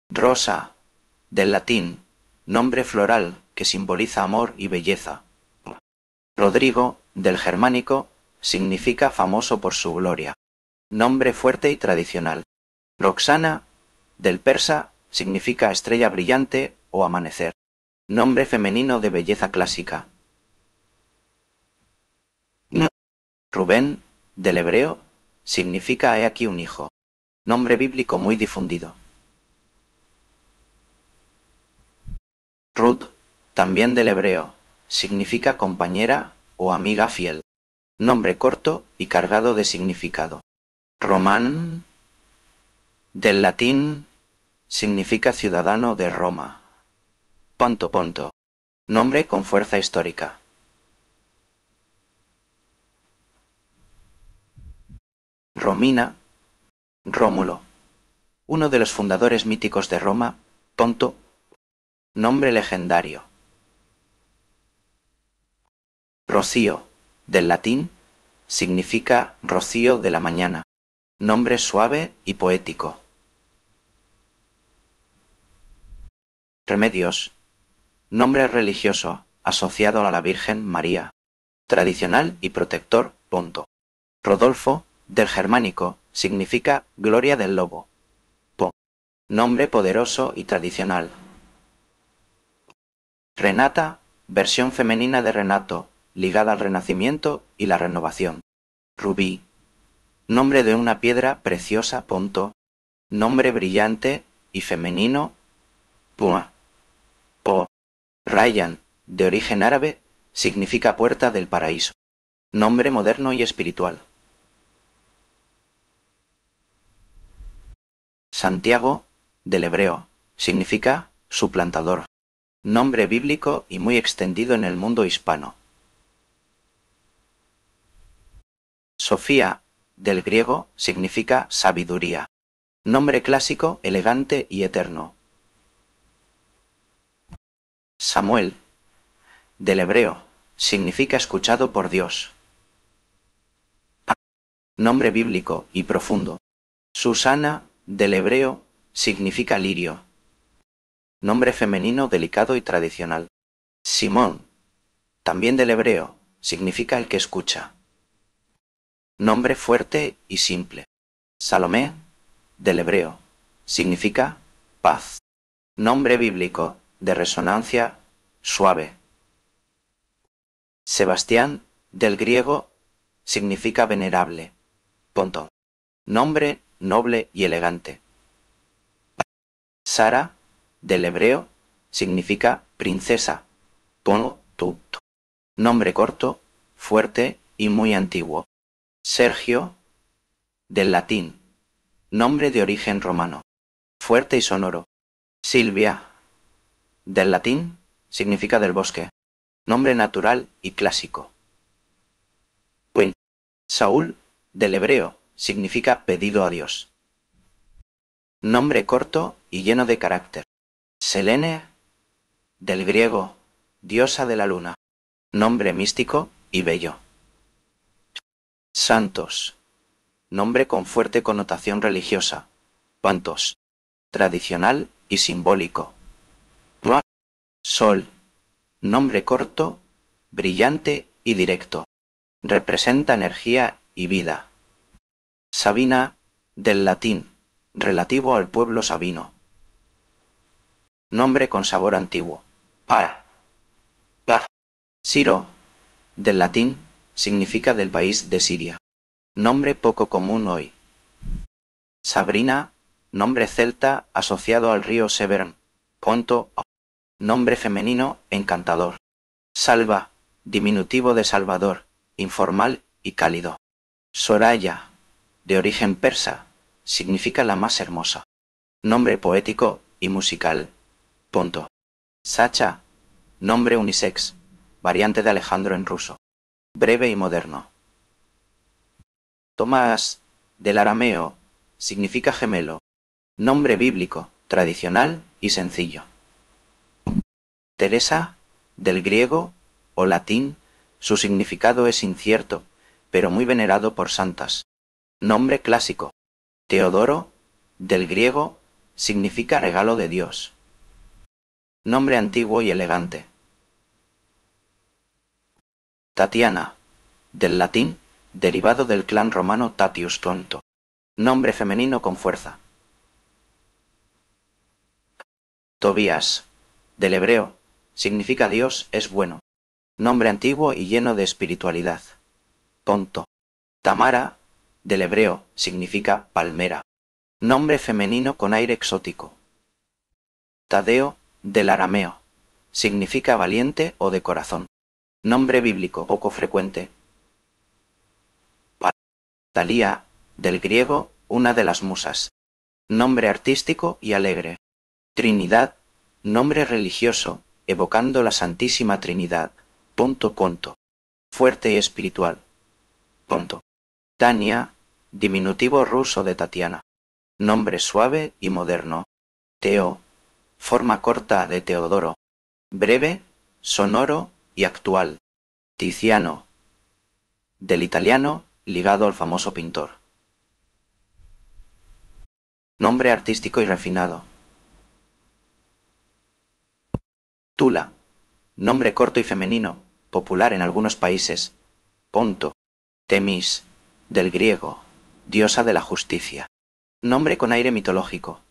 Rosa, del latín, nombre floral que simboliza amor y belleza. Rodrigo, del germánico, significa famoso por su gloria. Nombre fuerte y tradicional. Roxana, del persa, significa estrella brillante o amanecer. Nombre femenino de belleza clásica. Rubén, del hebreo, significa he aquí un hijo. Nombre bíblico muy difundido. Ruth, también del hebreo, significa compañera o amiga fiel. Nombre corto y cargado de significado. Román, del latín, significa ciudadano de Roma. Nombre con fuerza histórica. Romina, Rómulo, Uno de los fundadores míticos de Roma, Ponto. Nombre legendario. Rocío, del latín, significa rocío de la mañana. Nombre suave y poético. Remedios. Nombre religioso, asociado a la Virgen María. Tradicional y protector, Ponto. Rodolfo, del germánico, significa gloria del lobo. Nombre poderoso y tradicional. Renata, versión femenina de Renato, ligada al renacimiento y la renovación. Rubí. Nombre de una piedra preciosa, Ponto. Nombre brillante y femenino, Pua. Po. Rayyan, de origen árabe, significa puerta del paraíso. Nombre moderno y espiritual. Santiago, del hebreo, significa suplantador. Nombre bíblico y muy extendido en el mundo hispano. Sofía, del griego, significa sabiduría. Nombre clásico, elegante y eterno. Samuel, del hebreo, significa escuchado por Dios. Nombre bíblico y profundo. Susana, del hebreo, significa lirio. Nombre femenino delicado y tradicional. Simón, también del hebreo, significa el que escucha. Nombre fuerte y simple. Salomé, del hebreo, significa paz. Nombre bíblico de resonancia suave. Sebastián, del griego, significa venerable. Ponto. Nombre noble y elegante. Sara, del hebreo, significa princesa. Ponto. Nombre corto, fuerte y muy antiguo. Sergio, del latín, nombre de origen romano, fuerte y sonoro. Silvia, del latín, significa del bosque, nombre natural y clásico. Quinn. Saúl, del hebreo, significa pedido a Dios. Nombre corto y lleno de carácter. Selene, del griego, diosa de la luna, nombre místico y bello. Santos, nombre con fuerte connotación religiosa. Pantos, tradicional y simbólico. Sol, nombre corto, brillante y directo. Representa energía y vida. Sabina, del latín, relativo al pueblo sabino. Nombre con sabor antiguo. Siro, del latín, significa del país de Siria. Nombre poco común hoy. Sabrina, nombre celta asociado al río Severn. Ponto. Nombre femenino encantador. Salva, diminutivo de Salvador, informal y cálido. Soraya, de origen persa, significa la más hermosa. Nombre poético y musical. Ponto. Sacha, nombre unisex, variante de Alejandro en ruso. Breve y moderno. Tomás, del arameo, significa gemelo. Nombre bíblico, tradicional y sencillo. Teresa, del griego o latín, su significado es incierto, pero muy venerado por santas. Nombre clásico. Teodoro, del griego, significa regalo de Dios. Nombre antiguo y elegante. Tatiana, del latín, derivado del clan romano Tatius Tonto. Nombre femenino con fuerza. Tobías, del hebreo, significa Dios es bueno. Nombre antiguo y lleno de espiritualidad. Ponto. Tamara, del hebreo, significa palmera. Nombre femenino con aire exótico. Tadeo, del arameo, significa valiente o de corazón. Nombre bíblico poco frecuente. Talía, del griego, una de las musas. Nombre artístico y alegre. Trinidad, nombre religioso, evocando la Santísima Trinidad. Ponto. Fuerte y espiritual. Ponto. Tania, diminutivo ruso de Tatiana. Nombre suave y moderno. Teo, forma corta de Teodoro. Breve, sonoro y actual. Tiziano, del italiano ligado al famoso pintor. Nombre artístico y refinado. Tula, nombre corto y femenino, popular en algunos países. Ponto, Temis, del griego, diosa de la justicia. Nombre con aire mitológico.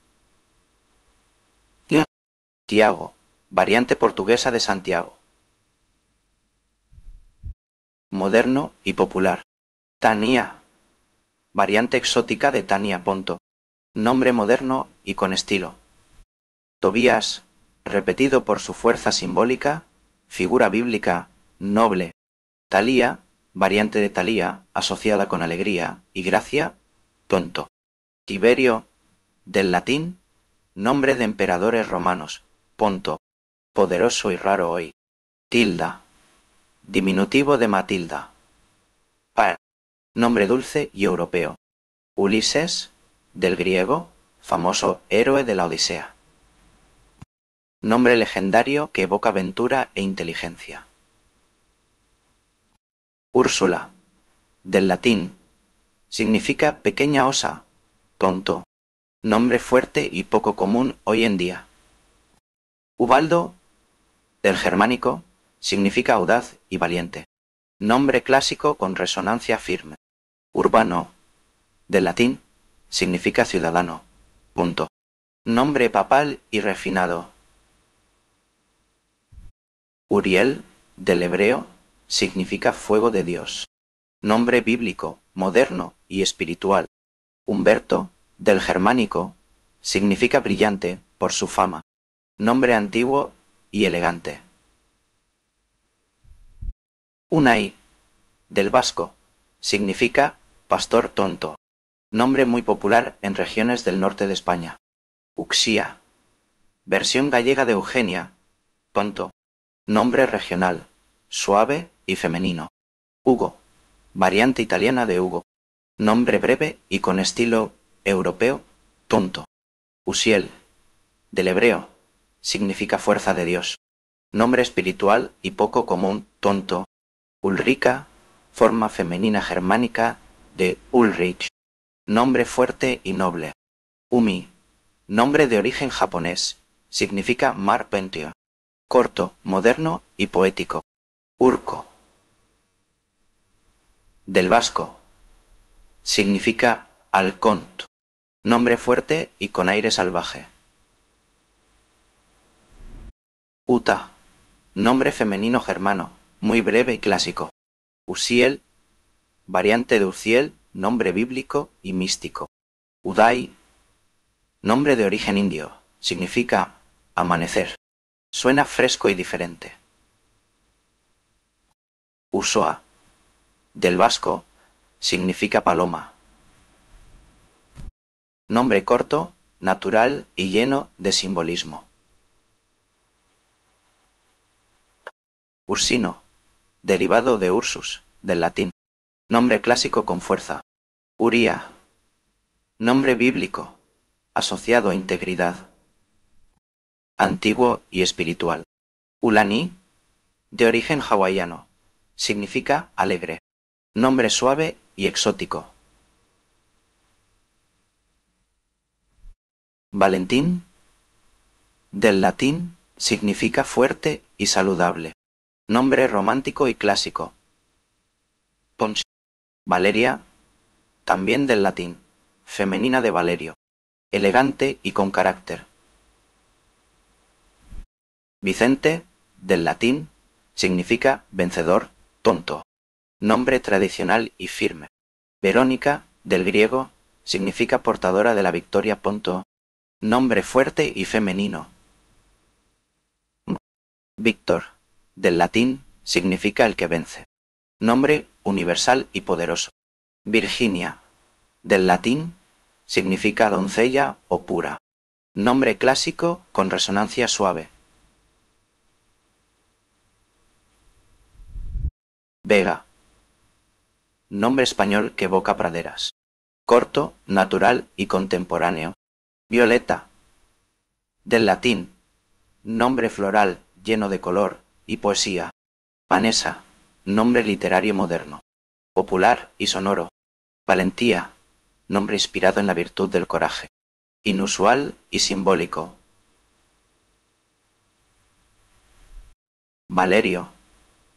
Tiago, variante portuguesa de Santiago. Moderno y popular. Tania, variante exótica de Tania Ponto. Nombre moderno y con estilo. Tobías, repetido por su fuerza simbólica, figura bíblica, noble. Talía, variante de Talía, asociada con alegría y gracia, tonto. Tiberio, del latín, nombre de emperadores romanos, Ponto, poderoso y raro hoy. Tilda, diminutivo de Matilda. Nombre dulce y europeo. Ulises, del griego, famoso héroe de la Odisea. Nombre legendario que evoca aventura e inteligencia. Úrsula, del latín, significa pequeña osa, tonto. Nombre fuerte y poco común hoy en día. Ubaldo, del germánico, significa audaz y valiente. Nombre clásico con resonancia firme. Urbano, del latín, significa ciudadano. Punto. Nombre papal y refinado. Uriel, del hebreo, significa fuego de Dios. Nombre bíblico, moderno y espiritual. Humberto, del germánico, significa brillante por su fama. Nombre antiguo y elegante. Unai, del vasco, significa pastor tonto. Nombre muy popular en regiones del norte de España. Uxía, versión gallega de Eugenia, tonto. Nombre regional, suave y femenino. Hugo, variante italiana de Hugo. Nombre breve y con estilo europeo, tonto. Usiel, del hebreo, significa fuerza de Dios. Nombre espiritual y poco común, tonto. Ulrica, forma femenina germánica de Ulrich. Nombre fuerte y noble. Umi, nombre de origen japonés, significa mar pentio. Corto, moderno y poético. Urco, del vasco, significa halcón. Nombre fuerte y con aire salvaje. Uta, nombre femenino germano, muy breve y clásico. Usiel, variante de Uziel, nombre bíblico y místico. Uday, nombre de origen indio, significa amanecer. Suena fresco y diferente. Usoa, del vasco, significa paloma. Nombre corto, natural y lleno de simbolismo. Ursino, derivado de Ursus, del latín. Nombre clásico con fuerza. Uría, nombre bíblico, asociado a integridad. Antiguo y espiritual. Ulani, de origen hawaiano, significa alegre. Nombre suave y exótico. Valentín, del latín, significa fuerte y saludable. Nombre romántico y clásico. Pons. Valeria, también del latín, femenina de Valerio. Elegante y con carácter. Vicente, del latín, significa vencedor, tonto. Nombre tradicional y firme. Verónica, del griego, significa portadora de la victoria, punto. Nombre fuerte y femenino. Víctor, del latín, significa el que vence. Nombre universal y poderoso. Virginia, del latín, significa doncella o pura. Nombre clásico con resonancia suave. Vega, nombre español que evoca praderas. corto, natural y contemporáneo. Violeta, del latín, nombre floral lleno de color y poesía. Vanessa, nombre literario moderno, popular y sonoro. Valentía, nombre inspirado en la virtud del coraje, inusual y simbólico. Valerio,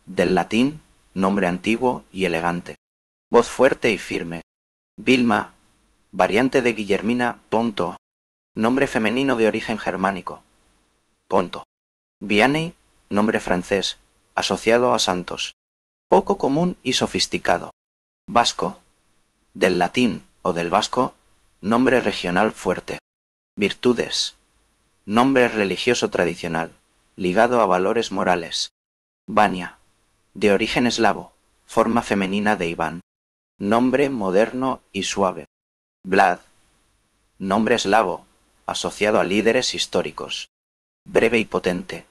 del latín, nombre antiguo y elegante, voz fuerte y firme. Vilma, variante de Guillermina, Ponto, nombre femenino de origen germánico. Ponto. Vianney, nombre francés, asociado a santos, poco común y sofisticado. Vasco, del latín o del vasco, nombre regional fuerte. Virtudes, nombre religioso tradicional, ligado a valores morales. Vania, de origen eslavo, forma femenina de Iván, nombre moderno y suave. Vlad, nombre eslavo, asociado a líderes históricos, breve y potente.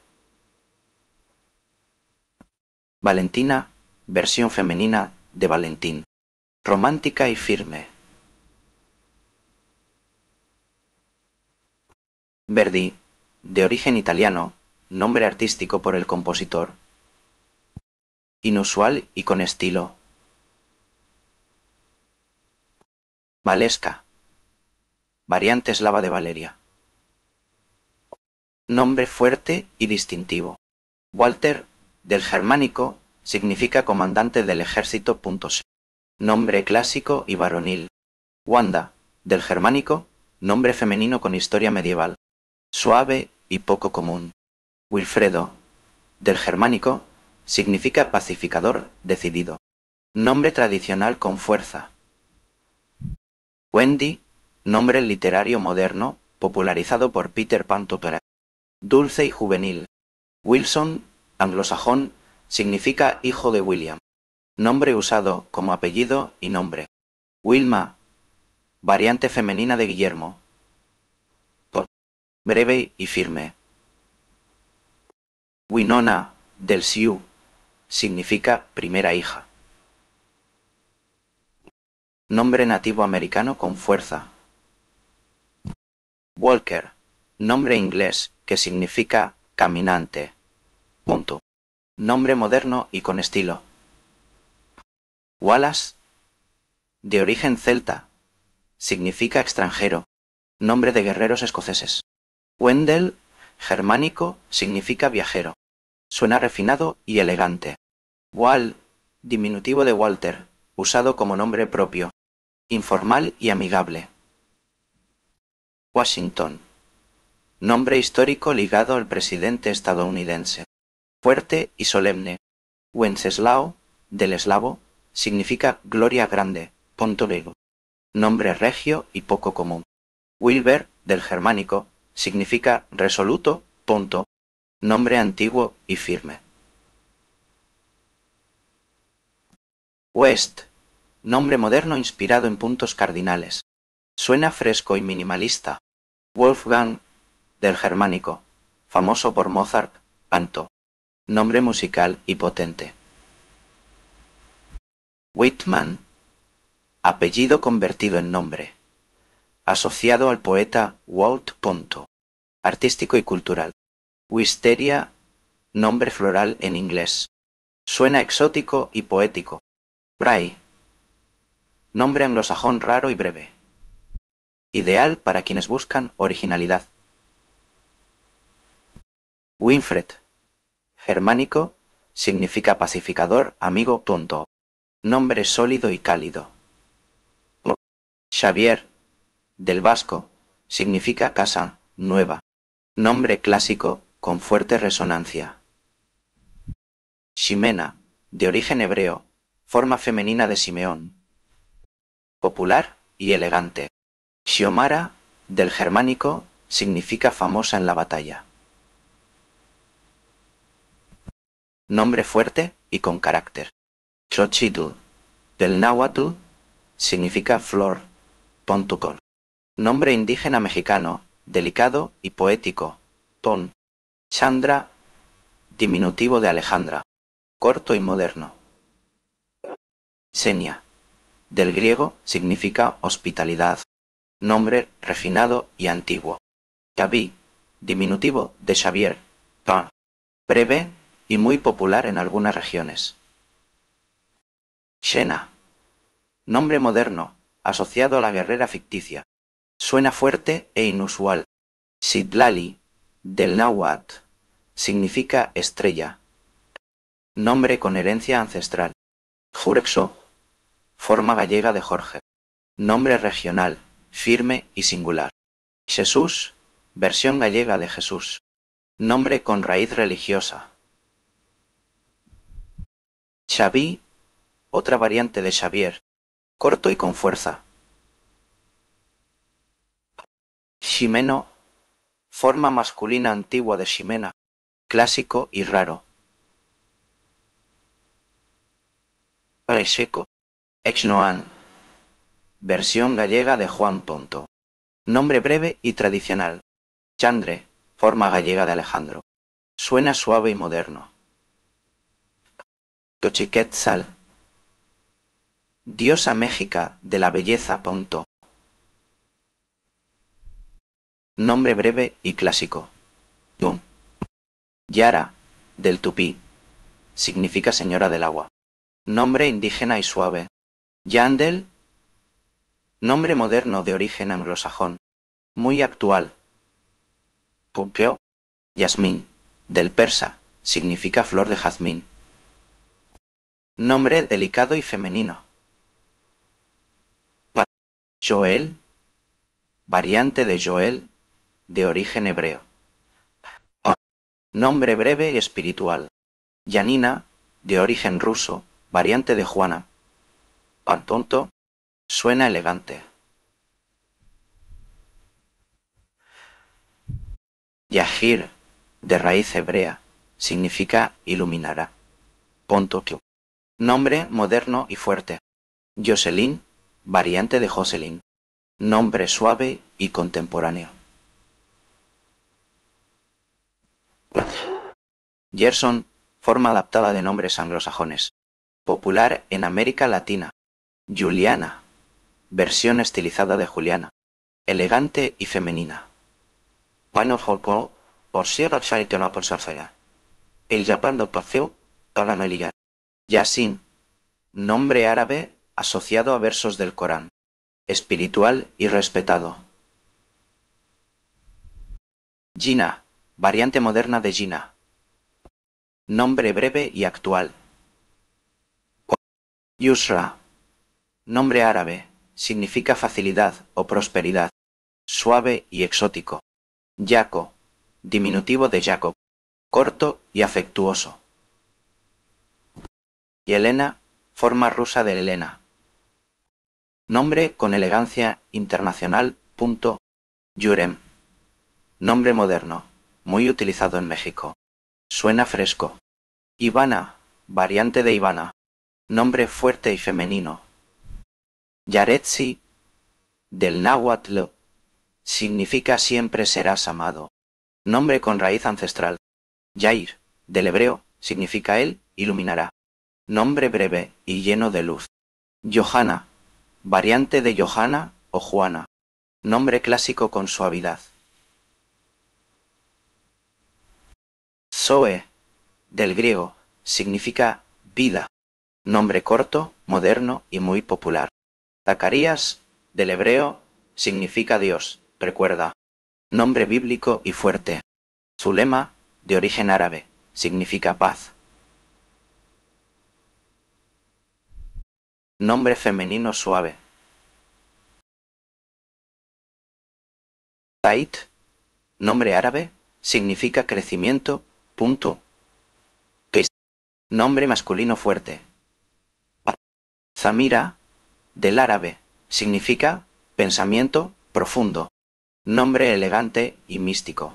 Valentina, versión femenina de Valentín, romántica y firme. Verdi, de origen italiano, nombre artístico por el compositor, inusual y con estilo. Valesca, variante eslava de Valeria, nombre fuerte y distintivo. Walter, del germánico, significa comandante del ejército. Nombre clásico y varonil. Wanda, del germánico, nombre femenino con historia medieval, suave y poco común. Wilfredo, del germánico, significa pacificador decidido, nombre tradicional con fuerza. Wendy, nombre literario moderno, popularizado por Peter Pan. Dulce y juvenil. Wilson, anglosajón, significa hijo de William, nombre usado como apellido y nombre. Wilma, variante femenina de Guillermo, breve y firme. Winona, del Sioux, significa primera hija. Nombre nativo americano con fuerza. Walker, nombre inglés que significa caminante. Punto. Nombre moderno y con estilo. Wallace, de origen celta, significa extranjero, nombre de guerreros escoceses. Wendell, germánico, significa viajero, suena refinado y elegante. Wal, diminutivo de Walter, usado como nombre propio, informal y amigable. Washington, nombre histórico ligado al presidente estadounidense, fuerte y solemne. Wenceslao, del eslavo, significa gloria grande, Pontorego, nombre regio y poco común. Wilber, del germánico, significa resoluto, punto, nombre antiguo y firme. West, nombre moderno inspirado en puntos cardinales, suena fresco y minimalista. Wolfgang, del germánico, famoso por Mozart, canto, nombre musical y potente. Whitman, apellido convertido en nombre, asociado al poeta Walt. Artístico y cultural. Wisteria, nombre floral en inglés, suena exótico y poético. Bray, nombre anglosajón raro y breve, ideal para quienes buscan originalidad. Winfred, germánico, significa pacificador, amigo. Nombre sólido y cálido. Xavier, del vasco, significa casa nueva, nombre clásico con fuerte resonancia. Ximena, de origen hebreo, forma femenina de Simeón, popular y elegante. Xiomara, del germánico, significa famosa en la batalla. Nombre fuerte y con carácter. Xochitl, del náhuatl, significa flor. Pontucol. Nombre indígena mexicano, delicado y poético. Pon. Chandra, diminutivo de Alejandra, corto y moderno. Xenia, del griego, significa hospitalidad. Nombre refinado y antiguo. Xavi, diminutivo de Xavier, breve y muy popular en algunas regiones. Xena, nombre moderno, asociado a la guerrera ficticia. Suena fuerte e inusual. Citlali, del náhuatl, significa estrella. Nombre con herencia ancestral. Jurexo, forma gallega de Jorge. Nombre regional, firme y singular. Jesús, versión gallega de Jesús. Nombre con raíz religiosa. Xaví, otra variante de Xavier, corto y con fuerza. Ximeno, forma masculina antigua de Ximena, clásico y raro. Pareseco, Exnoan, versión gallega de Juan Ponto. Nombre breve y tradicional. Chandre, forma gallega de Alejandro. Suena suave y moderno. Xochiquetzal, diosa méxica de la belleza Ponto. Nombre breve y clásico. Yum. Yara, del tupí, significa señora del agua. Nombre indígena y suave. Yandel, nombre moderno de origen anglosajón, muy actual. Pumpeo, Yasmín, del persa, significa flor de jazmín. Nombre delicado y femenino. Joel, variante de Joel, de origen hebreo. Nombre breve y espiritual. Yanina, de origen ruso, variante de Juana. Pantonto, suena elegante. Yahir, de raíz hebrea, significa iluminará. Ponto. Nombre moderno y fuerte. Jocelyn, variante de Jocelyn. Nombre suave y contemporáneo. Gerson, forma adaptada de nombres anglosajones. Popular en América Latina. Juliana, versión estilizada de Juliana. Elegante y femenina. El Japón del Paseo, toda la Melilla. Yasin, nombre árabe asociado a versos del Corán. Espiritual y respetado. Gina, variante moderna de Gina. Nombre breve y actual. Yusra, nombre árabe, significa facilidad o prosperidad, suave y exótico. Jaco, diminutivo de Jacob, corto y afectuoso. Yelena, forma rusa de Elena. Nombre con elegancia internacional. Yurem, nombre moderno, muy utilizado en México. Suena fresco. Ivana, variante de Ivana. Nombre fuerte y femenino. Yaretsi, del náhuatl, significa siempre serás amado. Nombre con raíz ancestral. Yair, del hebreo, significa él iluminará. Nombre breve y lleno de luz. Johanna, variante de Johanna o Juana. Nombre clásico con suavidad. Zoe, del griego, significa vida. Nombre corto, moderno y muy popular. Zacarías, del hebreo, significa Dios, recuerda. Nombre bíblico y fuerte. Zulema, de origen árabe, significa paz. Nombre femenino suave. Tait, nombre árabe, significa crecimiento. Nombre masculino fuerte. Zamira, del árabe, significa pensamiento profundo. Nombre elegante y místico.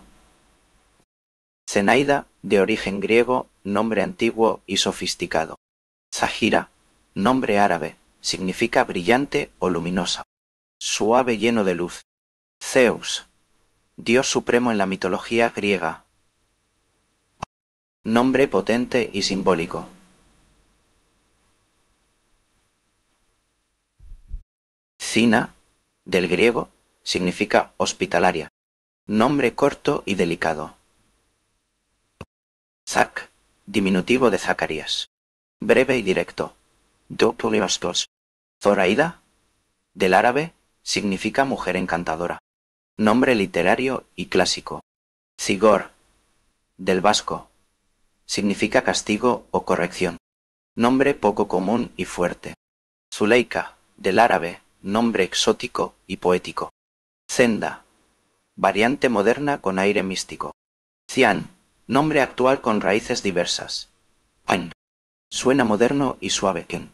Zenaida, de origen griego, nombre antiguo y sofisticado. Zahira, nombre árabe, significa brillante o luminosa. Suave, lleno de luz. Zeus, dios supremo en la mitología griega. Nombre potente y simbólico. Cina, del griego, significa hospitalaria. Nombre corto y delicado. Zac, diminutivo de Zacarías. Breve y directo. Dopuliostos. Zoraida, del árabe, significa mujer encantadora. Nombre literario y clásico. Zigor, del vasco, significa castigo o corrección. Nombre poco común y fuerte. Zuleika, del árabe, nombre exótico y poético. Zenda, variante moderna con aire místico. Cian, nombre actual con raíces diversas. Ain, suena moderno y suave. Ken.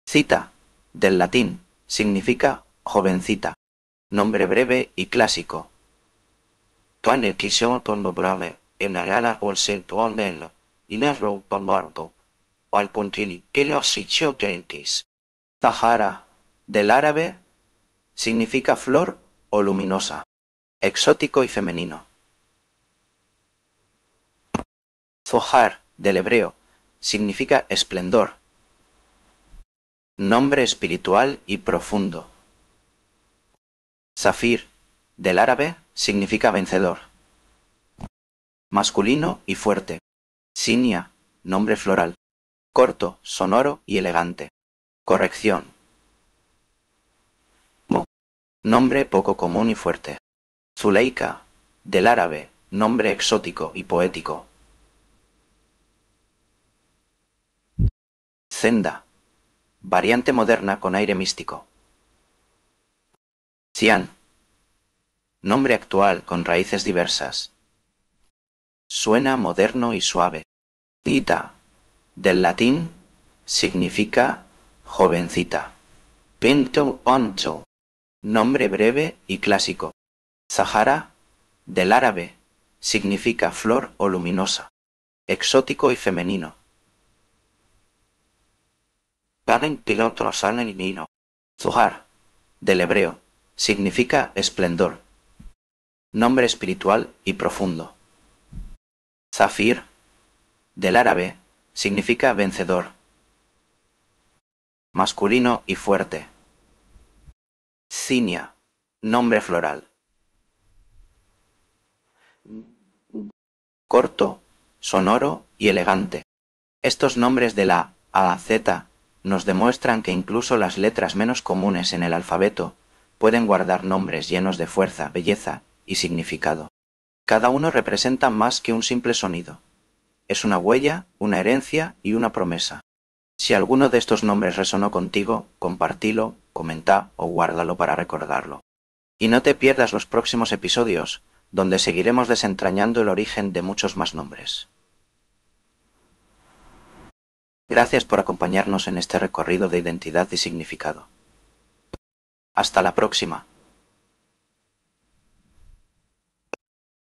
Cita, del latín, significa jovencita. Nombre breve y clásico. Tuane quisio tonobrale, en agala o sentual nella, inevro palmardo. Al puntini, que los sitio gentis. Zahara, del árabe, significa flor o luminosa, exótico y femenino. Zohar, del hebreo, significa esplendor, nombre espiritual y profundo. Zafir, del árabe, significa vencedor, masculino y fuerte. Sinia, nombre floral, corto, sonoro y elegante. Corrección. Mo, nombre poco común y fuerte. Zuleika, del árabe, nombre exótico y poético. Zenda, variante moderna con aire místico. Cian, nombre actual con raíces diversas. Suena moderno y suave. Cita, del latín, significa jovencita. Pinto Onto, nombre breve y clásico. Zahara, del árabe, significa flor o luminosa, exótico y femenino. Garen piloto salen y vino. Zuhar, del hebreo, significa esplendor, nombre espiritual y profundo. Zafir, del árabe, significa vencedor, masculino y fuerte. Cinia, nombre floral. Corto, sonoro y elegante. Estos nombres de la A a Z nos demuestran que incluso las letras menos comunes en el alfabeto pueden guardar nombres llenos de fuerza, belleza y significado. Cada uno representa más que un simple sonido. Es una huella, una herencia y una promesa. Si alguno de estos nombres resonó contigo, compartilo, comenta o guárdalo para recordarlo. Y no te pierdas los próximos episodios, donde seguiremos desentrañando el origen de muchos más nombres. Gracias por acompañarnos en este recorrido de identidad y significado. Hasta la próxima.